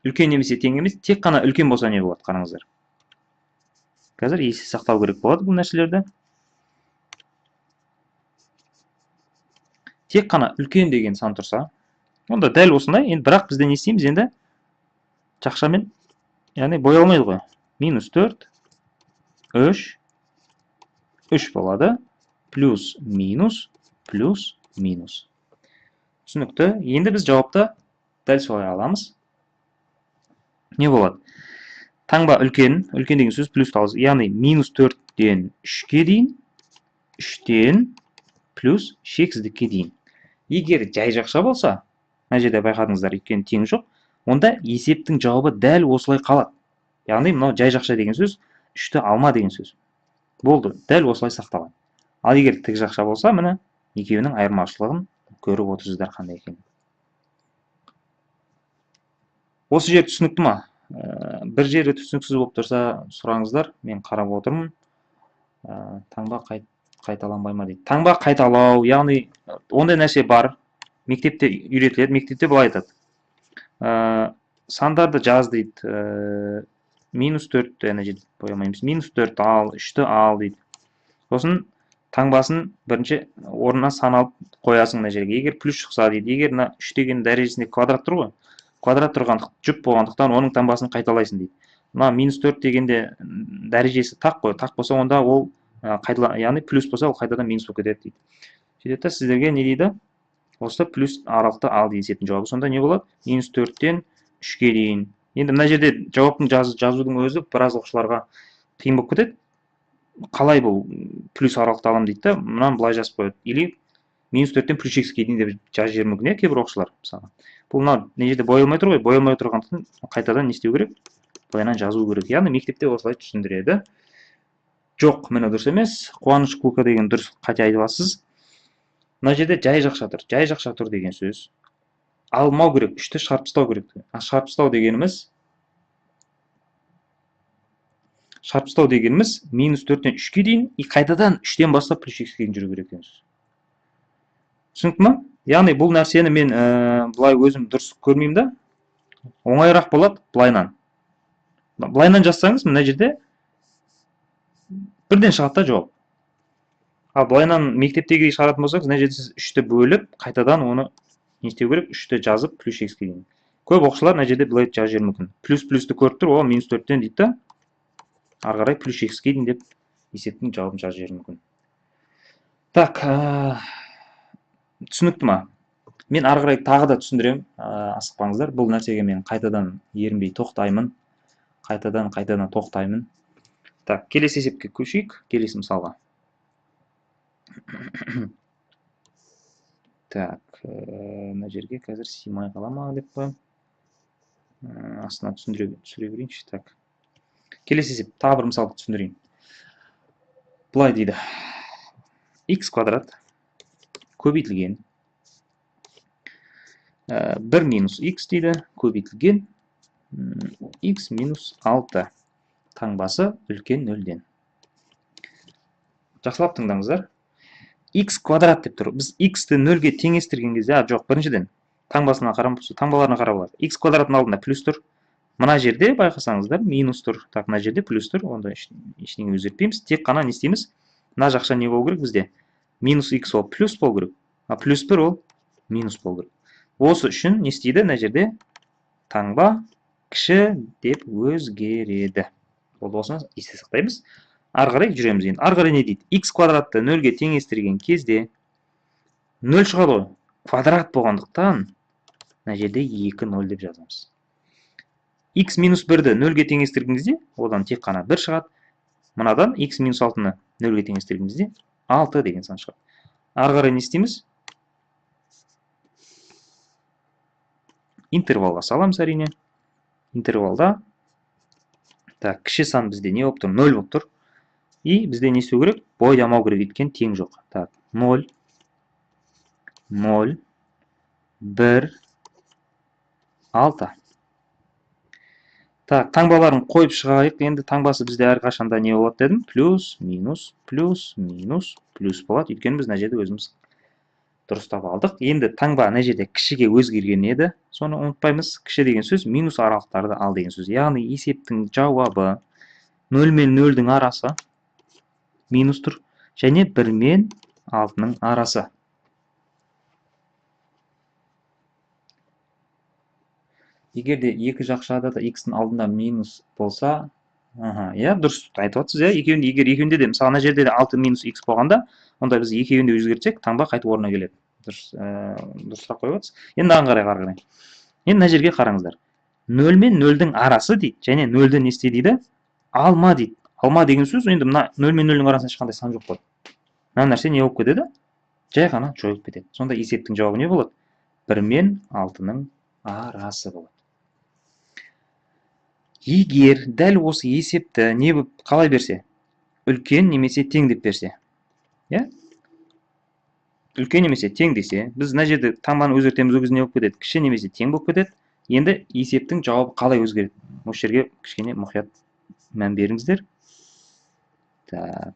[SPEAKER 1] үлкен немесе тең емес, тек қана үлкен болса не болады, қараңыздар. Қазір есте сақтау керек болады бұл нәрселерді. Тек қана үлкен деген сан тұрса, онда дәл осындай, енді бірақ бізде не істейміз енді? Жақшамен, яғни боялмайды ғой. Минус 4, 3 болады. Плюс, минус, плюс, минус. Түсінікті. Енді біз жауапты дәл солай аламыз. Не болады? Таңба үлкен деген сөз плюс талыз. Яғни минус 4-тен 3-ке дейін, 3-тен плюс шексіздікке дейін. Егер жай жақша болса, мына жерде байқадыңыздар, өйткені тең жоқ, онда есептің жауабы дәл осылай қалады. Яғни мынау жай жақша деген сөз, 3-ті алма деген сөз. Болды, дәл осылай сақталады. Ал егер тік жақша болса, міне екеуінің айырмашылығын көріп отырсыздар қандай екен. Осы жер түсінікті ма? Бір жері түсініксіз болып тұрса сұраңыздар, мен қарап отырмын. Таңба қайталанбай ма дейді. Таңба қайталау, яғни ондай нәрсе бар. Мектепте үйретіледі, мектепте былай айтады. Сандарды жаз дейді. Минус 4-ті, әне жерде боямаймыз. Минус 4 ал, 3-ті ал дейді. Сосын таңбасын бірінші орнына сан алып қоясың мына жерге. Егер плюс шықса дейді. Егер 3 деген дәрежесінде квадрат тұр ғой. Квадрат жұп болғандықтан оның таңбасын қайталайсың дейді. Мына минус 4 дегенде дәрежесі тақ қой. Тақ болса онда ол яғни плюс болса ол қайтадан минус болып кетеді дейді. Сөйтеді сіздерге не дейді? Осы плюс аралықты ал дейді есептің жауабы. Сонда не болады? Минус 4-тен 3-ке дейін. Енді мына жерде жауаптың жазудың өзі біраз оқушыларға қиын болып кетеді. Қалай бұл плюс аралықты алам дейді да, мұнан былай жазып қояды. Или минус 4-тен плюс x-ке дейін деп жазып жіберуі мүмкін, кейбір оқушылар мысалы. Бұл мына не жерде боялмай тұр ғой, боялмай тұрғандықтан қайтадан не істеу керек? Былайынан жазу керек. Яғни мектепте осылай түсіндіреді. Жоқ, міне дұрыс емес. Қуаныш Кука деген дұрыс, қате айтып алсыз. Мына жерде жай жақша тұр. Жай жақша тұр деген сөз. Алмау керек, 3-ті шығарып тастау керек. Шығарып тастау дегеніміз минус 4-тен 3-ке дейін, қайтадан 3-тен бастап плюс x-ке дейін жүру керек деген сөз. Түсінікті ма? Яғни бұл нәрсені мен бұлай өзім дұрыс көрмеймін да. Оңайырақ болады бұлайнан. Бұлайнан жазсаңыз, мына жерде бірден шығады да жауап. Ал бұлайнан мектептегі шығаратын болсаңыз, мына жерде сіз 3-ті бөліп, қайтадан оны не істеу керек? 3-ті жазып плюс x-ке дейін. Көп оқушылар мына жерде былай жазып жіберуі мүмкін. Плюс-плюсті көріп тұр, о, минус 4-тен дейді да. Ары қарай плюс x-ке дейін деп есептің жауабын жазып жіберуі мүмкін. Так, түсінікті ма? Мен ары қарай тағы да түсіндіремін, асықпаңыздар. Бұл нәрсеге мен қайтадан ерінбей тоқтаймын. Қайтадан тоқтаймын. Так, келесі есепке көшейік. Келесі мысалға. Так, мына жерге қазір сыймай қала ма деп қоямын. Астына түсіндіре берейінші. Так. Келесі есеп, тағы бір мысалды түсіндірейін. Бұлай дейді. X квадрат көбейтілген 1 минус x дейді, көбейтілген x минус 6 таңбасы үлкен 0-ден. Жақсылап тыңдаңыздар. X квадрат деп тұр. Біз x-ті 0-ге теңестірген кезде, жоқ, біріншіден таңбасына қарап, таңбаларына қарап алады. X квадраттың алдында плюс тұр. Мына жерде байқасаңыздар, минус тұр. Так, мына жерде плюс тұр. Онда ештеңе өзгертпейміз. Тек қана не істейміз? Мына жақша не болу керек бізде? Минус x ол плюс болу керек. А плюс 1 ол минус болу керек. Осы үшін не істейді? Мына жерде таңба кіші деп өзгереді. Болды, осыны есте сақтаймыз. Ары қарай жүреміз енді. Ары қарай не дейді? X квадратты 0-ге теңестірген кезде 0 шығады ғой. Квадрат болғандықтан мына жерде 2 0 деп жазамыз. X минус 1-ді 0-ге теңестірген кезде одан тек қана 1 шығады. Мынадан X минус 6-ны 0-ге теңестірген кезде 6 деген сан шығады. Ары қарай не істейміз? Интервалға саламыз әрине. Интервалда так, кіші сан бізде не болып тұр? 0 болып тұр. И бізде не істеу керек? Бойдамау керек, еткен тең жоқ. Так, 0, 0, 1, 6. Так, таңбаларын қойып шығайық. Енді таңбасы бізде әрқашанда не болады дедім? Плюс, минус, плюс, минус, плюс болады. Өйткені біз мына жерде өзіміз дұрыстап алдық. Енді таңба мына жерде кішіге өзгерген еді. Соны ұмытпаймыз. Кіші деген сөз минус аралықтарды ал деген сөз. Яғни есептің жауабы 0 мен 0-дің арасы минус тұр. Және 1 мен 6-ның арасы. Егер де екі жақшада да x-ның алдында минус болса, дұрыс айтып отырсыз, егер екеуінде де, мысалы, мына жерде де 6 минус x болғанда, онда біз екеуінде өзгертсек, таңба қайтып орнына келеді. Дұрысырақ қойып отырсыз. Енді ары қарай. Енді мына жерге қараңыздар. 0 мен 0-дің арасы дейді, және 0-ді не істе дейді? Алма дейді. Алма деген сөз, енді мына 0 мен 0-дің арасында ешқандай сан жоқ болады. Мына нәрсе не болып кетеді? Жай ғана жойылып кетеді. Сонда есептің жауабы не болады? 1 мен 6-ның арасы болады. Егер дәл осы есепті не болып қалай берсе? Үлкен немесе тең деп берсе. Үлкен немесе тең десе, біз мына жерде таңбаны өзгертеміз, ол кезде не болып кетеді? Кіші немесе тең болып кетеді. Енді есептің жауабы қалай өзгереді? Осы жерге кішкене мұқият мән беріңіздер. Так.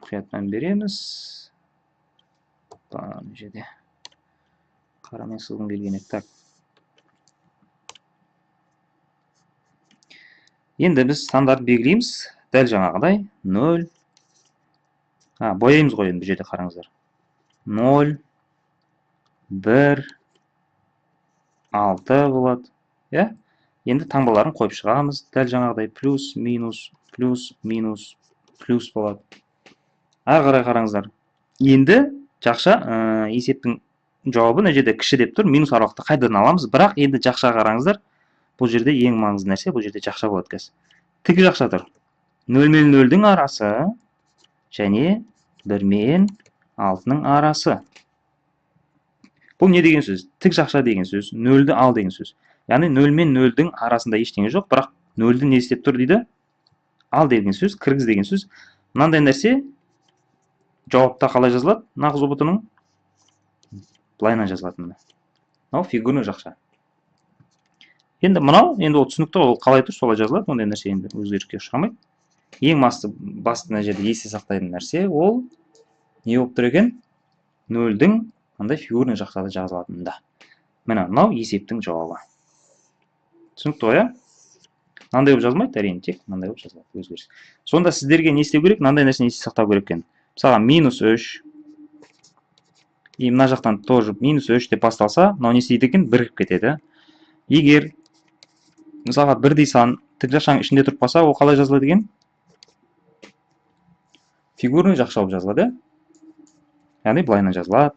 [SPEAKER 1] Мұқият мән береміз. Мына жерде қарамен сызғым келген еді. Так. Енді біз стандарт белгілейміз. Дәл жаңағыдай 0. Бояймыз ғой енді бұл жерде қараңыздар. 0, 1, 6 болады. Енді таңбаларын қойып шығамыз. Дәл жаңағыдай плюс, минус, плюс, минус, плюс болады. Ары қарай қараңыздар. Енді жақша есептің жауабы мына жерде кіші деп тұр. Минус аралықты қайдан аламыз? Бірақ енді жақша қараңыздар. Бұл жерде ең маңызды нәрсе, бұл жерде жақша болады қазір. Тік жақша тұр. 0 мен 0-дің арасы және 1 мен 6-ның арасы. Бұл не деген сөз? Тік жақша деген сөз, 0-ді ал деген сөз. Яғни 0 мен 0-дің арасында ештеңе жоқ, бірақ 0-ді не істеп тұр дейді? Ал деген сөз, кіргіз деген сөз. Мынандай нәрсе Жауапта қалай жазылады? Нағыз ұбт-ның былайынан жазылатын. Мынау фигурный жақша. Енді мынау, енді ол түсінікті, ол қалай тұр, солай жазылады, ондай нәрсе енді өзгеріске ұшырамайды. Ең басты мына жерде есте сақтайтын нәрсе, ол не болып тұр екен? Нөлдің андай фигурный жақшада жазылатынында. Міне, мынау есептің жауабы. Түсінікті ғой, мынандай болып жазылмайды, әрине, тек мынандай болып жазылады, өзгеріс. Сонда сіздерге не істеу керек? Мынандай нәрсені есте сақтау керек екен. Мысалға, -3, и мына жақтан тоже -3 деп басталса, мынау не істейді екен? Бірігіп кетеді. Егер мысалға бірдей сан тік жақшаның ішінде тұрып қалса, ол қалай жазылады екен? Фигурный жақша болып жазылады. Яғни былайынан жазылады.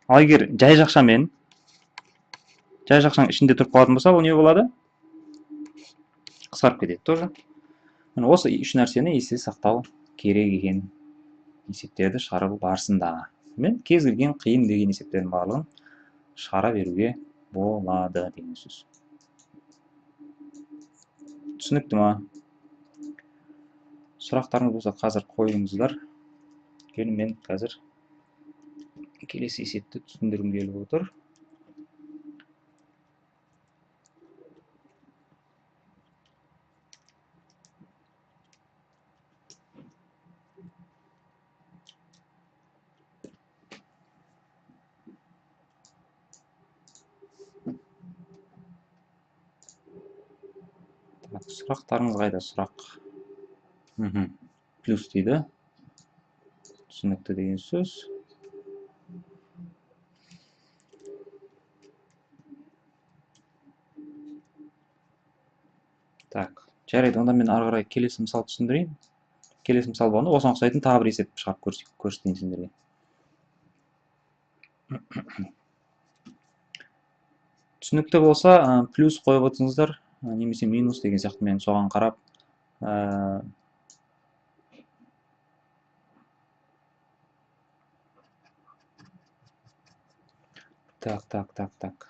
[SPEAKER 1] Ал егер жай жақшаның ішінде тұрып қалатын болса, ол не болады? Қысқарып кетеді тоже. Осы үш нәрсені есте сақтау керек екен есептерді шығару барысында. Мен кез келген қиын деген есептердің барлығын шығара беруге болады деген сөз. Түсінікті ма? Сұрақтарыңыз болса қазір қойыңыздар. Мен қазір келесі есепті түсіндіргім келіп отыр. Сұрақтарыңыз қайда? Сұрақ. Плюс дейді. Түсінікті деген сөз. Так, жарайды, онда мен ары қарай келесі мысал түсіндірейін. Келесі мысал болғанда осыған ұқсайтын тағы бір есеп шығарып көрсетейін сіздерге. Түсінікті болса, плюс қойып отырсыңыздар, немесе минус деген сияқты, мен соған қарап Так.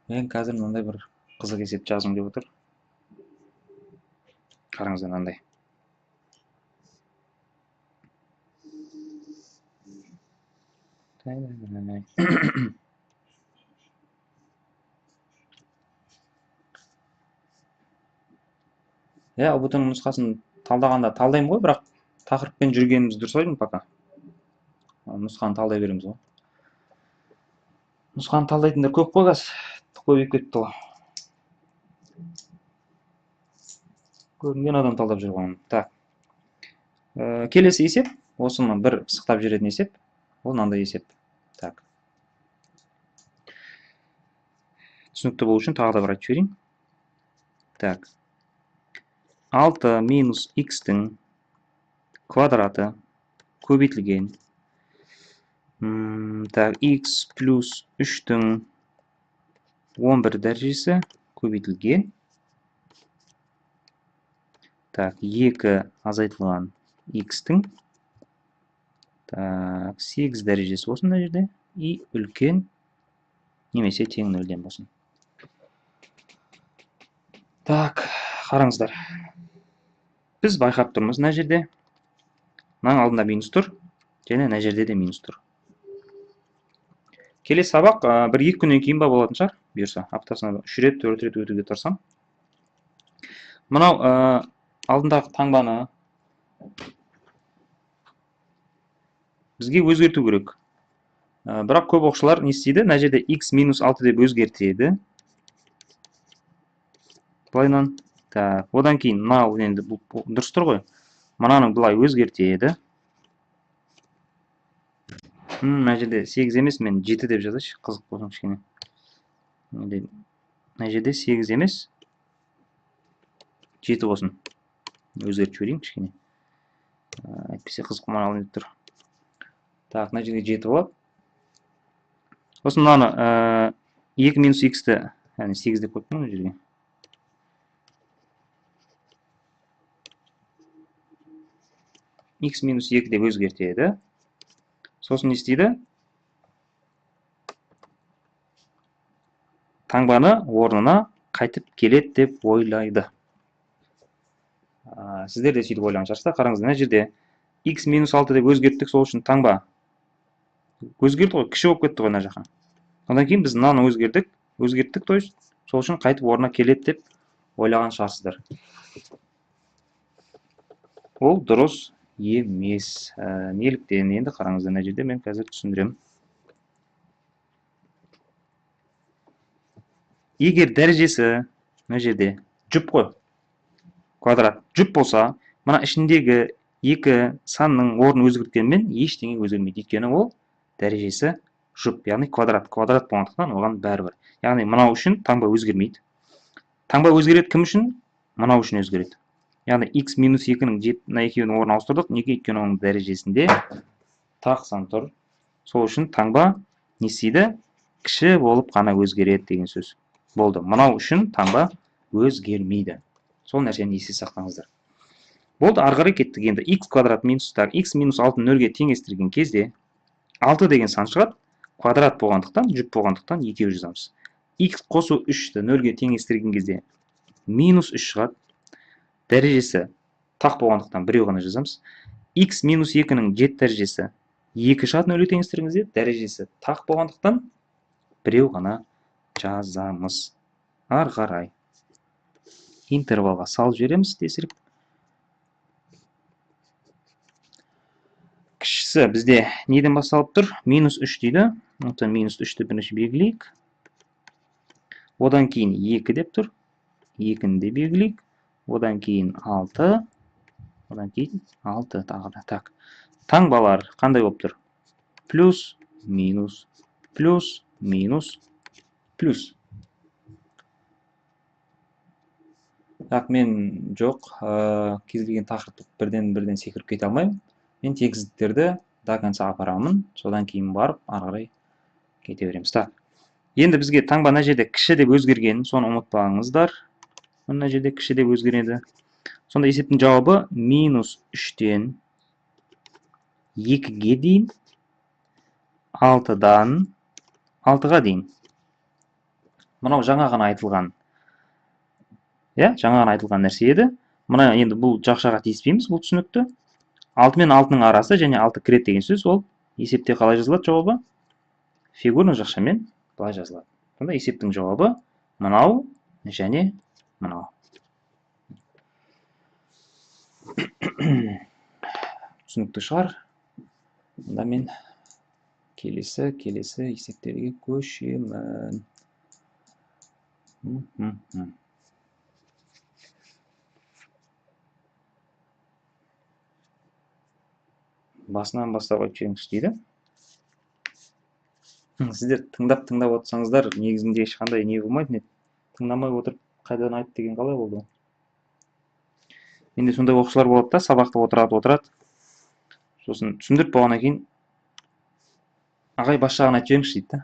[SPEAKER 1] Мен қазір мынандай бір қызық есеп жазғым деп отыр. Қараңыздар мынандай. ұбт-ның нұсқасын талдағанда талдаймын ғой, бірақ тақырыппен жүргеніміз дұрыс ау деймін пока. Нұсқаны талдай береміз ғой. Нұсқаны талдайтындар көп қой қазір. Көбейіп кетті ғой. Көрінген адам талдап жүр ғой. Так. Келесі есеп, осыны бір пысықтап жүретін есеп. Ол мынандай есеп. Так. Түсінікті болу үшін тағы да бір айтып жіберейін. Так. 6 минус x-тің квадраты көбейтілген. Так, x плюс 3-тің 11 дәрежесі көбейтілген. Так, 2 азайтылған x-тің 8 дәрежесі болсын мына жерде. И үлкен немесе тең 0-ден болсын. Так, қараңыздар. Біз байқап тұрмыз мына жерде. Мынаның алдында минус тұр, және мына жерде де минус тұр. Келесі сабақ бір 2 күннен кейін ба болатын шығар, бұйырса, аптасына 3 рет, 4 рет өтуге тырысам. Мынау алдындағы таңбаны бізге өзгерту керек. Бірақ көп оқушылар не істейді? Мына жерде x минус 6 деп өзгертеді. Былайынан. Так, одан кейін мынау енді дұрыс тұр ғой. Мынаның былай өзгертеді. Мына жерде 8 емес, мен 7 деп жазайыншы, қызық болсын кішкене. Мына жерде 8 емес, 7 болсын. Өзгертіп жіберейін кішкене. Әйтпесе қызық болмай қалайын деп тұр. Так, мына жерде 7 болады. Осы мынаны 2 минус x-ті, яғни 8 деп қойыппын мына жерге. X минус 2 деп өзгертеді. Сосын не істейді? Таңбаны орнына қайтып келеді деп ойлайды. Сіздер де сөйтіп ойлаған шығарсыздар. Қараңыздар, мына жерде x минус 6 деп өзгерттік, сол үшін таңба өзгерді ғой, кіші болып кетті ғой мына жаққа. Одан кейін біз мынаны өзгерттік, то есть сол үшін қайтып орнына келеді деп ойлаған шығарсыздар. Ол дұрыс емес. Неліктен? Енді қараңыздар, мына жерде мен қазір түсіндіремін. Егер дәрежесі мына жерде жұп қой, квадрат жұп болса, мына ішіндегі екі санның орнын өзгерткенмен ештеңе өзгермейді. Өйткені ол дәрежесі жұп, яғни квадрат болғандықтан оған бәрібір. Яғни мынау үшін таңба өзгермейді. Таңба өзгереді кім үшін? Мынау үшін өзгереді. Яғни x минус 2-ның мына екеуінің орнын ауыстырдық. Неге? Өйткені оның дәрежесінде тақ сан тұр. Сол үшін таңба не істейді? Кіші болып қана өзгереді деген сөз. Болды. Мынау үшін таңба өзгермейді. Сол нәрсені есте сақтаңыздар. Болды, ары қарай кеттік. Енді x квадрат минус x минус 6 нөлге теңестірген кезде 6 деген сан шығады. Квадрат болғандықтан, жұп болғандықтан 2 жазамыз. X қосу 3-ті нөлге теңестірген кезде минус 3 шығады. Дәрежесі тақ болғандықтан біреу ғана жазамыз. X минус 2-ның 7 дәрежесі 2 шығады нөлге теңестірген кезде, дәрежесі тақ болғандықтан біреу ғана жазамыз. Ары қарай интервалға салып жібереміз тесіріп. Кішісі бізде неден басталып тұр? Минус 3 дейді. Минус 3-ті бірінші белгілейік. Одан кейін 2 деп тұр. 2-ні де белгілейік. Одан кейін 6. Одан кейін 6 тағы да. Так. Таңбалар қандай болып тұр? Плюс, минус, плюс, минус, плюс. Так, мен жоқ, кез келген тақырыпты бірден секіріп кете алмаймын. Мен тегіздіктерді до конца апарамын, содан кейін барып ары қарай кете береміз. Так. Енді бізге таңба мына жерде кіші деп өзгергенін, соны ұмытпаңыздар. Мына жерде кіші деп өзгереді. Сонда есептің жауабы минус 3-тен 2-ге дейін, 6-дан 6-ға дейін. Мынау жаңа ғана айтылған. Жаңа ғана айтылған нәрсе еді. Мына енді бұл жақшаға тиіспейміз, бұл түсінікті. 6 мен 6-ның арасы және 6 кіреді деген сөз, ол есепте қалай жазылады жауабы? Фигурный жақшамен былай жазылады. Сонда есептің жауабы мынау және мынау. Түсінікті шығар. Онда мен келесі есептерге көшемін. Басынан бастап айтып жіберіңіз дейді. Сіздер тыңдап отырсаңыздар, негізінде ешқандай не болмайды. Тыңдамай отырып қайдан айт деген қалай болды? Менде сондай оқушылар болады да, сабақта отырады. Сосын түсіндіріп болғаннан кейін ағай бас жағын айтып жіберіңізші дейді да.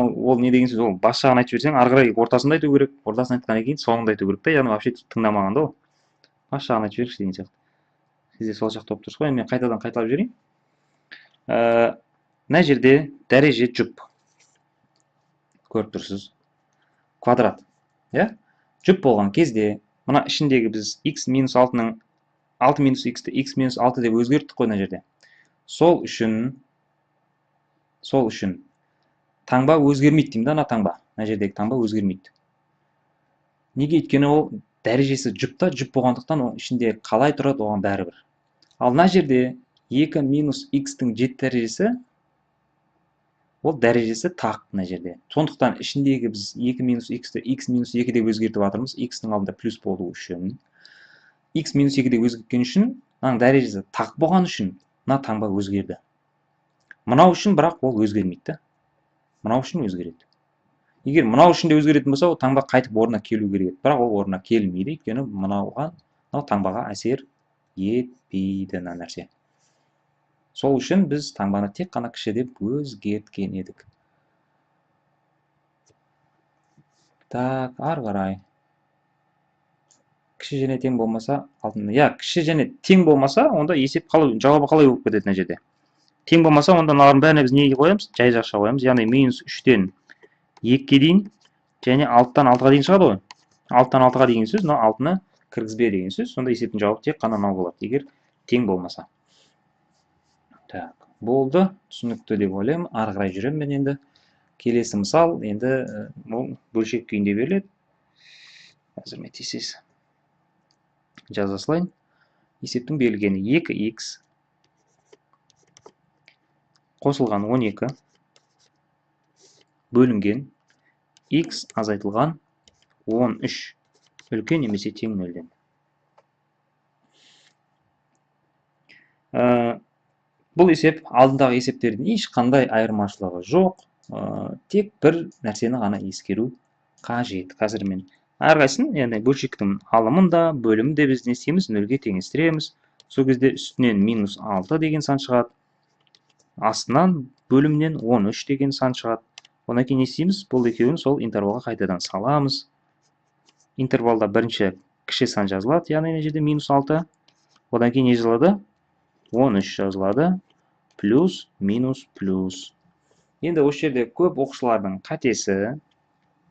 [SPEAKER 1] Ол не деген сөз? Ол бас жағын айтып жіберсең, ары қарай ортасында айту керек. Ортасын айтқаннан кейін соңында айту керек та, яғни вообще тыңдамағанда ол. Бас жағын айтып жіберіңізші деген сияқты. Сізде сол жақта болып тұрсыз ғой, мен қайталап жіберейін. Мына жерде дәреже жұп. Көріп тұрсыз. Квадрат. Жұп болған кезде, мына ішіндегі біз x минус 6-ның 6 минус x-ті x минус 6 деп өзгерттік қой мына жерде. Сол үшін таңба өзгермейді деймін да, ана таңба. Мына жердегі таңба өзгермейді. Неге? Өйткені ол дәрежесі жұпта, жұп болғандықтан оның ішінде қалай тұрады, оған бәрібір. Ал мына жерде 2 минус x-тің 7 дәрежесі, ол дәрежесі тақ мына жерде. Сондықтан ішіндегі біз 2 минус x-ті x минус 2 деп өзгертіп жатырмыз. X-тің алдында плюс болу үшін. X минус 2 деп өзгерткен үшін, мынаның дәрежесі тақ болған үшін, мына таңба өзгерді. Мынау үшін бірақ ол өзгермейді. Мынау үшін өзгереді. Егер мынау үшін де өзгеретін болса, ол таңба қайтып орнына келу керек. Бірақ ол орнына келмейді, өйткені мынау таңбаға әсер етпейді мына нәрсе. Сол үшін біз таңбаны тек қана кіші деп өзгерткен едік. Так, ары қарай. Кіші және тең болмаса, кіші және тең болмаса, онда есеп жауабы қалай болып кетеді мына жерде? Тең болмаса, онда мыналардың бәріне біз неге қоямыз? Жай жақша қоямыз. Яғни минус 3-тен 2-ге дейін және 6-тан 6-ға дейін шығады ғой. 6-тан 6-ға деген сөз, 6-ны кіргізбе деген сөз. Сонда есептің жауабы тек қана мынау болады, егер тең болмаса. Так, болды, түсінікті деп ойлаймын. Ары қарай жүремін мен енді. Келесі мысал, енді бұл бөлшек күйінде беріледі. Қазір мен тез жаза салайын. Есептің берілгені 2х қосылған 12 бөлінген x азайтылған 13 үлкен немесе тең 0-ден. Бұл есеп алдындағы есептердің ешқандай айырмашылығы жоқ. Тек бір нәрсені ғана ескеру қажет. Қазір мен әрқайсысын, яғни бөлшектің алымын да, бөлімін де біз не істейміз? 0-ге теңестіреміз. Сол кезде үстінен -6 деген сан шығады. Астынан бөлімнен 13 деген сан шығады. Одан кейін не істейміз? Бұл екеуін сол интервалға қайтадан саламыз. Интервалда бірінші кіші сан жазылады, яғни мына жерде -6. Одан кейін не жазылады? 13 жазылады. Плюс, минус, плюс. Енді осы жерде көп оқушылардың қатесі,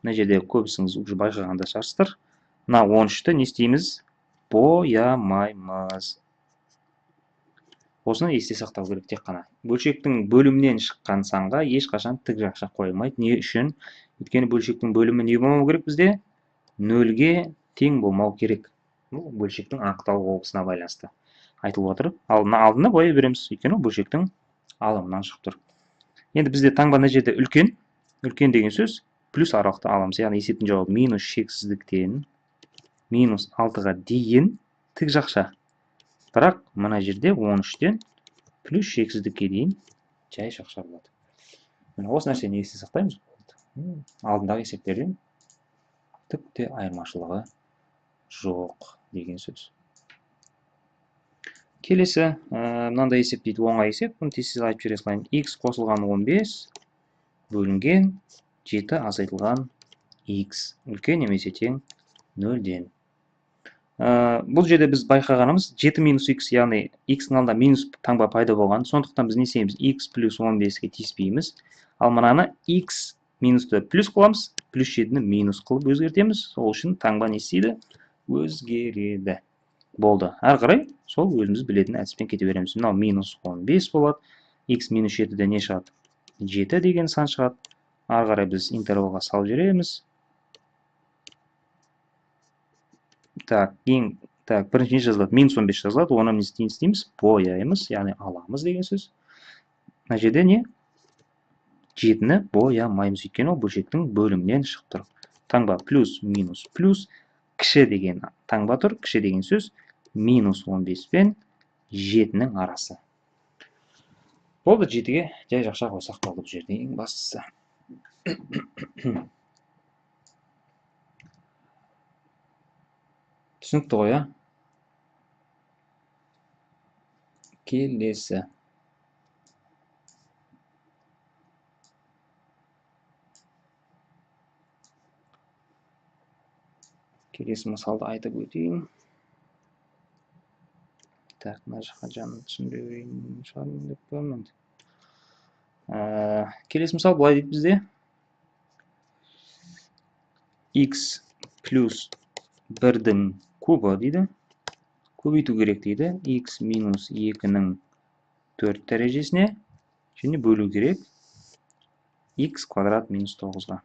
[SPEAKER 1] мына жерде көбісіңіз уже байқағанда шығарсыздар. Мына 13-ті не істейміз? Боямаймыз. Осыны есте сақтау керек тек қана. Бөлшектің бөлімнен шыққан санға ешқашан тік жақша қойылмайды. Не үшін? Өйткені бөлшектің бөлімі не болмау керек бізде? 0-ге тең болмау керек. Бұл бөлшектің анықталу обысына байланысты айтылып отыр. Ал мына алдына бояй береміз, өйткені бұл алымынан шығып тұр. Енді бізде таңба мына жерде үлкен. Үлкен деген сөз плюс аралықты аламыз. Яғни есептің жауабы минус шексіздіктен -6-ға дейін тік жақша. Бірақ мына жерде 13-тен плюс шексіздікке дейін жай жақша болады. Осы нәрсені есте сақтаймыз. Алдындағы есептерден тіпті айырмашылығы жоқ деген сөз. Келесі, мынандай есеп дейді, оңай есеп. Бұны тез айтып жүре салайын. X қосылған 15 бөлінген 7 азайтылған x үлкен немесе тең 0-ден. Бұл жерде біз байқағанымыз 7 минус x, яғни x-ның алдында минус таңба пайда болған. Сондықтан біз не істейміз? X плюс 15-ге тиіспейміз. Ал мынаны x минусты плюс қыламыз, плюс 7-ні минус қылып өзгертеміз. Сол үшін таңба не істейді? Өзгереді. Болды. Әрі қарай сол өзіміз білетін әдіспен кете береміз. Мынау минус 15 болады. X минус 7-де не шығады? 7 деген сан шығады. Әрі қарай біз интервалға салып жібереміз. Так, бірінші жазылады? Минус 15 жазылады. Оны не істейміз? Бояймыз, яғни аламыз деген сөз. Мына жерде не? 7-ні боямаймыз, өйткені ол бөлшектің бөлімінен шығып тұр. Таңба плюс, минус, плюс. Кіші деген таңба тұр. Кіші деген сөз минус 15 пен 7-нің арасы. Болды, 7-ге жай жақша қойсақ болды бұл жерде ең бастысы. Түсінікті ғой, а? Келесі. Келесі мысалды айтып өтейін. Так, мына жаққа жанын түсіндірейін шығармын деп қоямын. Келесі мысал былай дейді бізде. X плюс 1-дің кубы дейді. Көбейту керек дейді. X минус 2-нің 4 дәрежесіне және бөлу керек x квадрат минус 9-ға.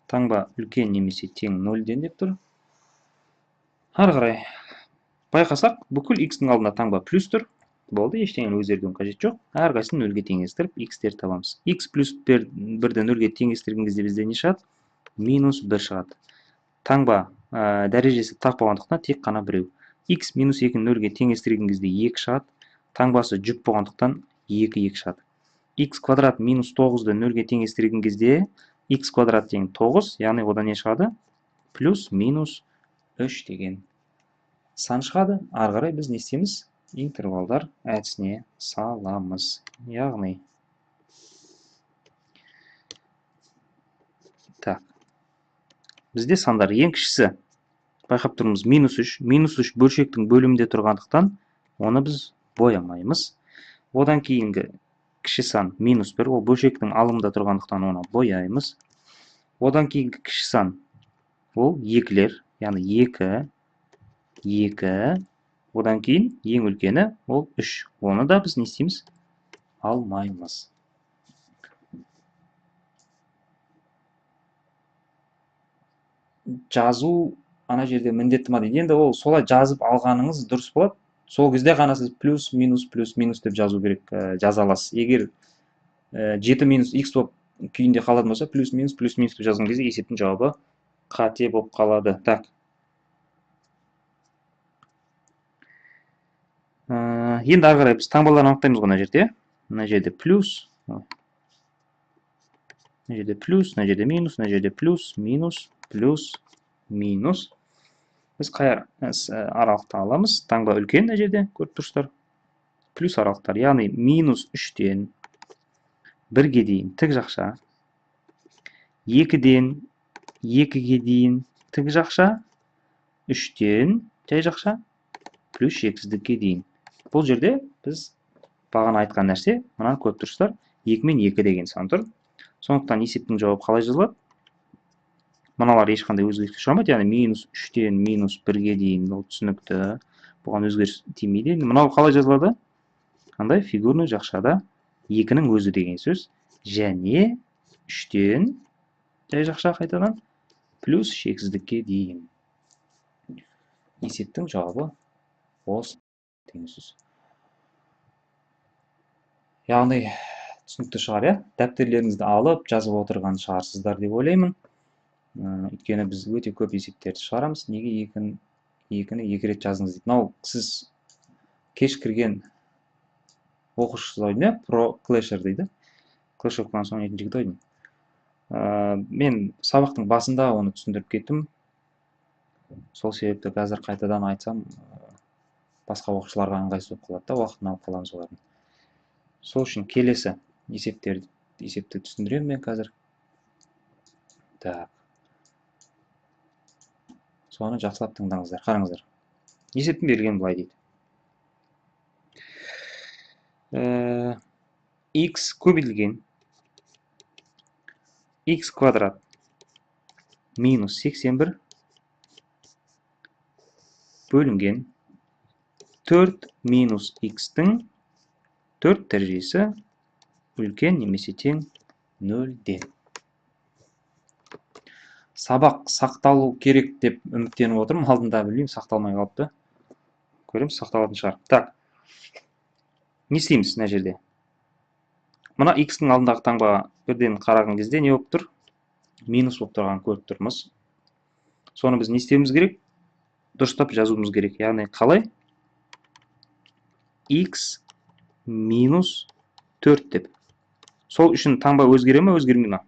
[SPEAKER 1] Таңба үлкен немесе тең 0-ден деп тұр. Ары қарай байқасақ, бүкіл x-ның алдында таңба плюс тұр. Болды, ештеңені өзгертудің қажет жоқ. Әрқайсысын 0-ге теңестіріп, x-тер табамыз. X плюс 1-ді 0-ге теңестірген кезде бізде не шығады? Минус 1 шығады. Таңба дәрежесі тақ болғандықтан тек қана біреу. X минус 2-ні 0-ге теңестірген кезде 2 шығады. Таңбасы жүк болғандықтан 2 шығады. X квадрат минус 9-ды 0-ге теңестірген кезде x квадрат тең 9, яғни одан не шығады? Плюс минус 3 деген сан шығады. Ары қарай біз не істейміз? Интервалдар әдісіне саламыз. Яғни так. Бізде сандар ең кішісі байқап тұрмыз минус 3. Минус 3 бөлшектің бөлімінде тұрғандықтан оны біз боямаймыз. Одан кейінгі кіші сан минус 1. Ол бөлшектің алымында тұрғандықтан оны бояймыз. Одан кейінгі кіші сан ол екілер. яғни 2, 2, одан кейін ең үлкені ол 3. Оны да біз не істейміз? Алмаймыз. Жазу ана жерде міндетті ма дейді. Енді ол солай жазып алғаныңыз дұрыс болады. Сол кезде ғана сіз плюс, минус деп жазу керек, жаза аласыз. Егер 7 минус x болып күйінде қалатын болса, плюс минус деп жазған кезде есептің жауабы қате болып қалады. Так. Енді ары қарай біз таңбаларын анықтаймыз ғой мына жерде. Мына жерде плюс, мына жерде плюс, мына жерде минус, мына жерде плюс, минус, плюс, минус. Біз қай аралықты аламыз? Таңба үлкен мына жерде, көріп тұрсыздар. Плюс аралықтар, яғни минус 3-тен 1-ге дейін тік жақша, 2-ден 2-ге дейін тік жақша, 3-тен жай жақша, плюс шексіздікке дейін. Бұл жерде біз бағана айтқан нәрсе, мынаны көріп тұрсыздар, 2 мен 2 деген сан тұр. Сондықтан есептің жауабы қалай жазылады? Мыналар ешқандай өзгеріс ұшырамайды, яғни минус 3-тен минус 1-ге дейін, ол түсінікті, бұған өзгеріс тимейді. Мынау қалай жазылады? Қандай? Фигурный жақшада 2-нің өзі деген сөз, және 3-тен жай жақша қайтадан плюс шексіздікке дейін. Есептің жауабы осы деген сөз. Яғни түсінікті шығар, иә? Дәптерлеріңізді алып, жазып отырған шығарсыздар деп ойлаймын. Өйткені біз өте көп есептерді шығарамыз. Неге 2-ні 2 рет жазыңыз дейді. Мынау сіз кеш кірген оқушысыз ойдың, иә? Про Клэшер дейді. Clash of Clans ойнайтын жігіт ойдың. Мен сабақтың басында оны түсіндіріп кеттім. Сол себепті қазір қайтадан айтсам, басқа оқушыларға ыңғайсыз болып қалады да, уақытын алып қаламыз олардың. Сол үшін келесі есепті түсіндіремін мен қазір. Так. Соны жақсылап тыңдаңыздар, қараңыздар. Есептің берілгені былай дейді. X көбейтілген x квадрат минус 81 бөлінген 4 минус x-тің 4 дәрежесі үлкен немесе тең 0-ден. Сабақ сақталу керек деп үміттеніп отырмын. Алдында білмеймін, сақталмай қалыпты. Көреміз, сақталатын шығар. Так. Не істейміз мына жерде? Мына x-тің алдындағы таңбаға бірден қараған кезде не болып тұр? Минус болып тұрған көріп тұрмыз. Соны біз не істеуіміз керек? Дұрыстап жазуымыз керек. Яғни қалай? X минус 4 деп. Сол үшін таңба өзгере ме, өзгермей ме?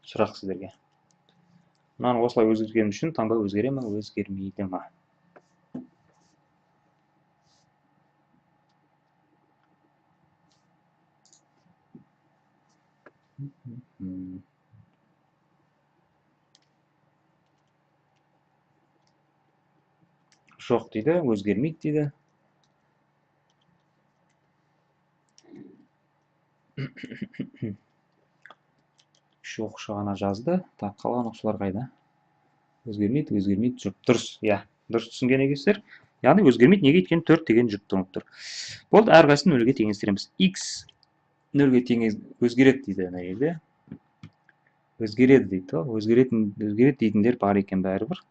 [SPEAKER 1] Сұрақ сіздерге. Мынаны осылай өзгергенім үшін таңба өзгере ме, өзгермейді ме? Жоқ дейді, өзгермейді дейді. Үш оқушы ғана жазды. Так, қалған оқушылар қайда? Өзгермейді, жүр. Дұрыс, иә, дұрыс түсінген екенсіздер. Яғни өзгермейді, неге өйткені 4 деген жүр тұнып тұр. Болды, әрқайсысын нөлге теңестіреміз. X нөлге өзгереді дейді ана жерде. Өзгереді дейді. Өзгереді дейтіндер бар екен бәрібір.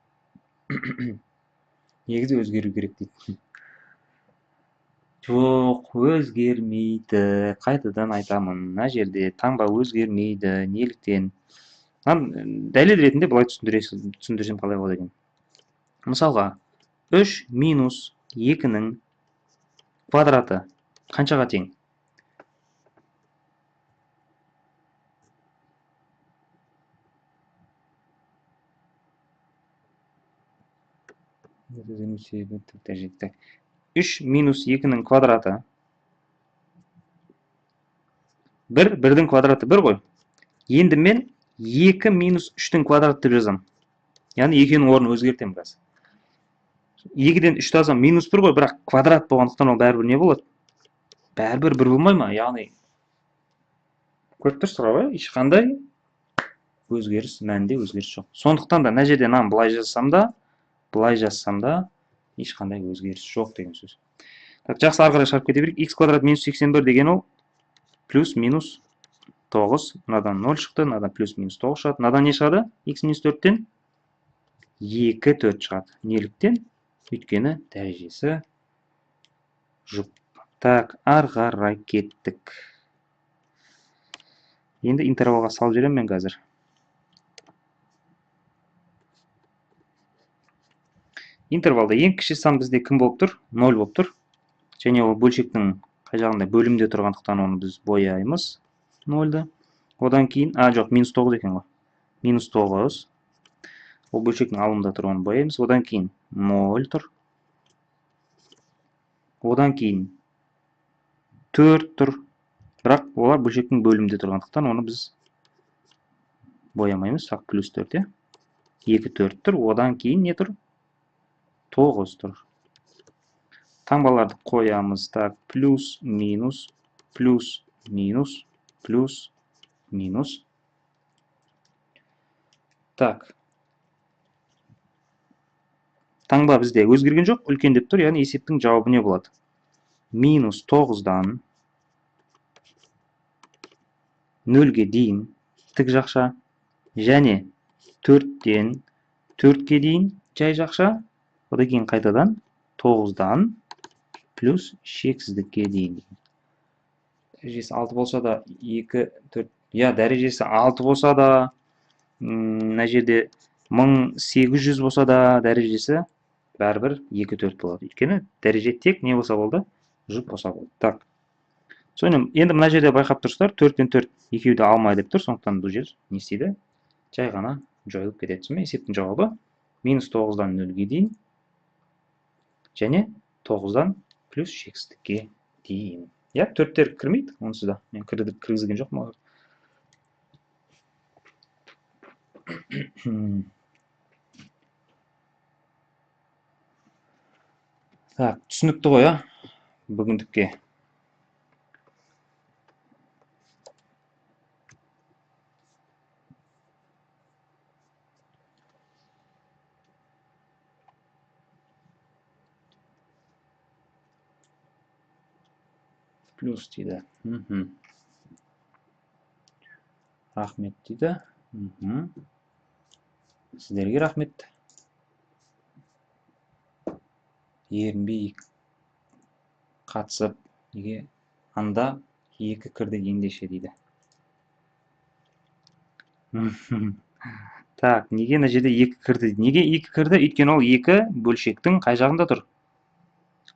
[SPEAKER 1] Негізі өзгеру керек дейді. Жоқ, өзгермейді. Қайтадан айтамын. Мына жерде таңба өзгермейді. Неліктен? Дәлел ретінде былай түсіндірсем қалай болады екен. Мысалға, 3 минус 2-нің квадраты қаншаға тең? Үш минус 2-нің квадраты 1, 1-дің квадраты 1 ғой. Енді мен 2 минус 3-тің квадраты деп жазам. Яғни 2-нің орнын өзгертемін қазір. 2-ден 3-ті алсам минус 1 ғой, бірақ квадрат болғандықтан ол бәрібір не болады? Бәрібір 1 болмай ма? Яғни көріп тұрсыздар ғой, ешқандай өзгеріс, мәнде өзгеріс жоқ. Сондықтан да мына жерде мынаны былай жазсам да ешқандай өзгеріс жоқ деген сөз. Так, жақсы, ары қарай шығарып кете берейік. X квадрат минус 81 деген ол плюс минус 9. Мынадан 0 шықты, мынадан плюс минус 9 шығады. Мынадан не шығады? X минус 4-тен 2 4 шығады. Неліктен? Өйткені дәрежесі жұп. Так, ары қарай кеттік. Енді интервалға салып жіберемін мен қазір. Интервалда ең кіші сан бізде кім болып тұр? 0 болып тұр. Және ол бөлшектің қай жағында бөлімде тұрғандықтан оны біз бояймыз 0-ды. Одан кейін, жоқ, минус 9 екен ғой. Минус 9. Ол бөлшектің алымында тұр, оны бояймыз. Одан кейін 0 тұр. Одан кейін 4 тұр. Бірақ олар бөлшектің бөлімде тұрғандықтан оны біз боямаймыз. Так, плюс 4, 2 4 тұр. Одан кейін не тұр? 9 тұр. Таңбаларды қоямыз. Так, плюс, минус, плюс, минус, плюс, минус. Так. Таңба бізде өзгерген жоқ, үлкендеп тұр, яғни есептің жауабы не болады? Минус 9-дан 0-ге дейін тік жақша, және 4-тен 4-ке дейін жай жақша, одан кейін қайтадан 9-дан плюс шексіздікке дейін. Дәрежесі 6 болса да 2, 4, дәрежесі 6 болса да, мына жерде 1800 болса да дәрежесі бәрібір 2 4 болады. Өйткені дәреже тек не болса болды? Жұп болса болды. Так. Соны енді мына жерде байқап тұрсыздар, 4-тен 4 екеуді алмай деп тұр, сондықтан бұл жер не істейді? Жай ғана жойылып кетеді. Сонымен есептің жауабы минус 9-дан 0-ге дейін және 9-дан плюс шексіздікке дейін. 4-тер кірмейді, онсыз да. Мен кіргізген жоқпын. Так, түсінікті ғой, бүгіндікке. Плюс дейді. Рахмет дейді. Сіздерге рахмет. Ерінбей қатысып, неге анда 2 кірді ендеше дейді. Так, неге мына жерде 2 кірді? Неге 2 кірді? Өйткені ол 2 бөлшектің қай жағында тұр?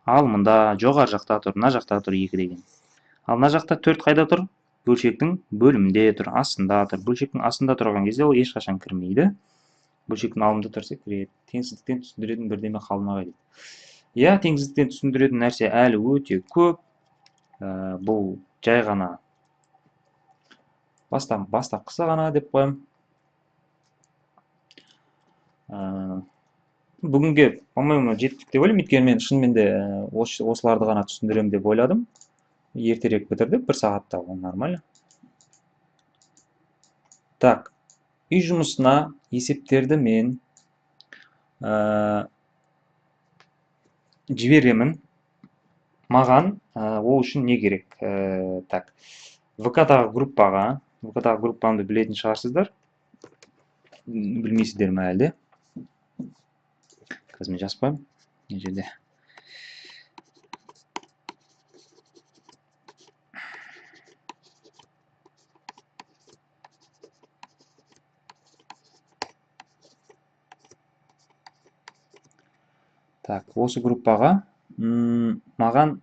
[SPEAKER 1] Алымында, жоғары жақта тұр, мына жақта тұр 2 деген. Ал мына жақта 4 қайда тұр? Бөлшектің бөлімінде тұр, астында тұр. Бөлшектің астында тұрған кезде ол ешқашан кірмейді. Бөлшектің алымында тұрса кіреді. Теңсіздіктен түсіндіретін бірдеме қалмағай дейді. Теңсіздіктен түсіндіретін нәрсе әлі өте көп. Бұл жай ғана бастапқысы ғана деп қоям. Бүгінге, по-моему, жеткілікті деп ойлаймын. Өйткені мен шынымен де осыларды ғана түсіндіремін деп ойладым. Ертерек бітірдік, 1 сағатта, ол нормально. Так, үй жұмысына есептерді мен жіберемін. Маған ол үшін не керек? Так, ВК-дағы группамды білетін шығарсыздар. Білмейсіздер ме әлде? Қазір мен жазып қоямын. Не жерде? Так, осы группаға маған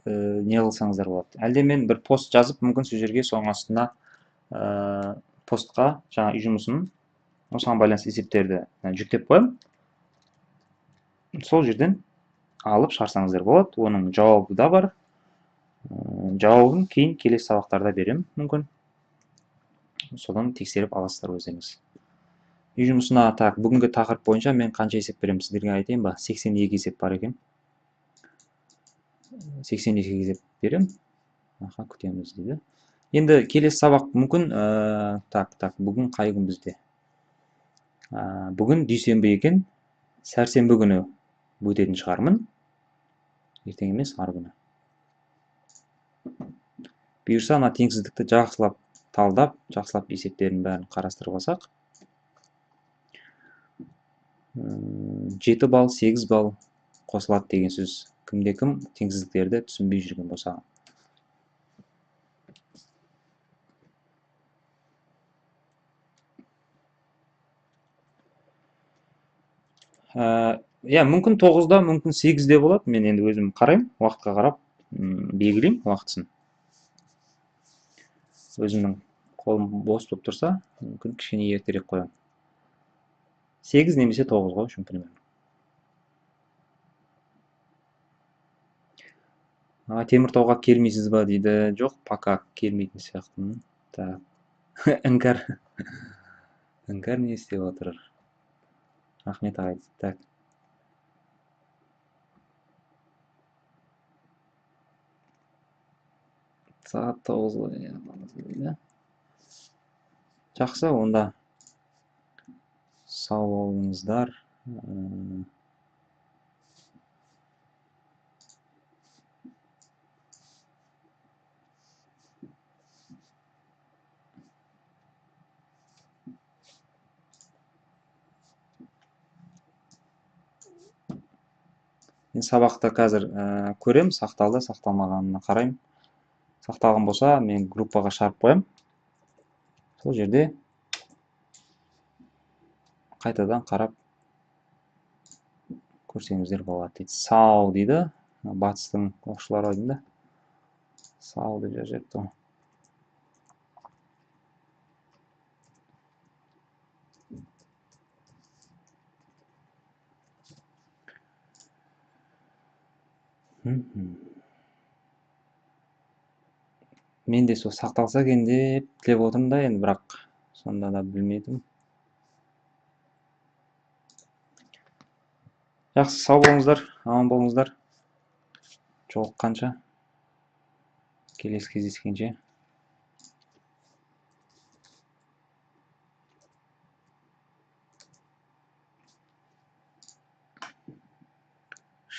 [SPEAKER 1] не қылсаңыздар болады. Әлде мен бір пост жазып, мүмкін сол жерге соның астына постқа жаңа үй жұмысын осыған байланысты есептерді жүктеп қоямын. Сол жерден алып шығарсаңыздар болады. Оның жауабы да бар. Жауабын кейін келесі сабақтарда беремін, мүмкін. Содан тексеріп аласыздар өздеріңіз. Үй жұмысына, так, бүгінгі тақырып бойынша мен қанша есеп беремін, сіздерге айтайын ба? 82 есеп бар екен. 82 есеп берем. Күтеміз дейді. Енді келесі сабақ мүмкін так бүгін қай күн бізде? Бүгін дүйсенбі екен. Сәрсенбі күні өтетін шығармын. Ертең емес, ары күні. Бұйырса ана теңсіздікті жақсылап талдап, жақсылап есептерін бәрін қарастырып алсақ, 7 балл, 8 балл қосылады деген сөз. Кімде-кім теңсіздіктерді түсінбей жүрген болса. Мүмкін 9-да, мүмкін 8-де болады. Мен енді өзім қараймын, уақытқа қарап белгілеймін уақытысын. Өзімнің қолым бос болып тұрса, мүмкін кішкене ертерек қоямын. 8 немесе 9 ғой үшін примерно. Теміртауға келмейсіз ба дейді. Жоқ, пока келмейтін сияқтымын. Так. Іңкәр. Іңкәр не істеп отыр? Рахмет ағай. Так. Сағат 9-ға. Жақсы, онда сау болыңыздар. Мен сабақты қазір көрем, сақталды, сақталмағанына қараймын. Сақталған болса, мен группаға шығарып қоям. Сол жерде қайтадан қарап көрсеңіздер болады дейді. Сау дейді. Батыстың оқушылары ойында. Сау деп жазыпты. Мен де сол сақталса екен деп тілеп отырмын да, енді бірақ сонда да білмедім. Жақсы, сау болыңыздар, аман болыңыздар. Жолыққанша, келесі кездескенше.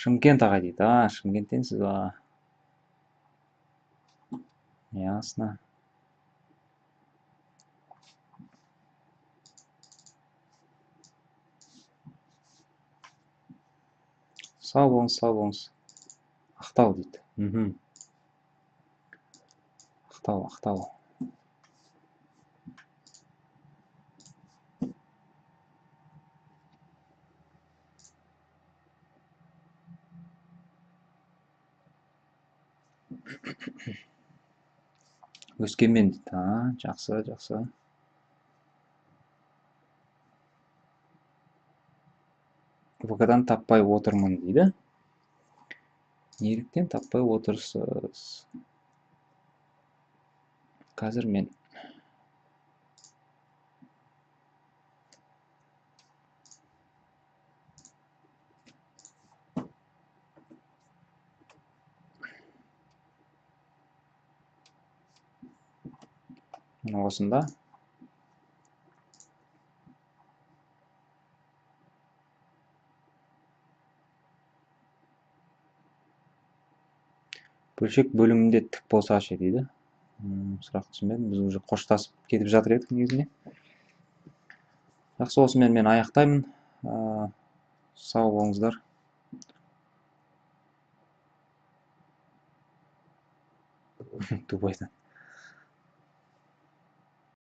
[SPEAKER 1] Шымкент ағай дейді. Шымкенттенсіз ба? Ясно. Сау болыңыз, сау болыңыз. Ақтау дейді. Ақтау. Өскемен дейді. Жақсы, жақсы. ВК-дан таппай отырмын дейді. Неліктен таппай отырсыз? Қазір мен осында бөлшек бөлімінде тік болса ше дейді. Сұрақ түсінбедім. Біз уже қоштасып кетіп жатыр едік негізінде. Жақсы, осымен мен аяқтаймын. Сау болыңыздар. Дубайдан.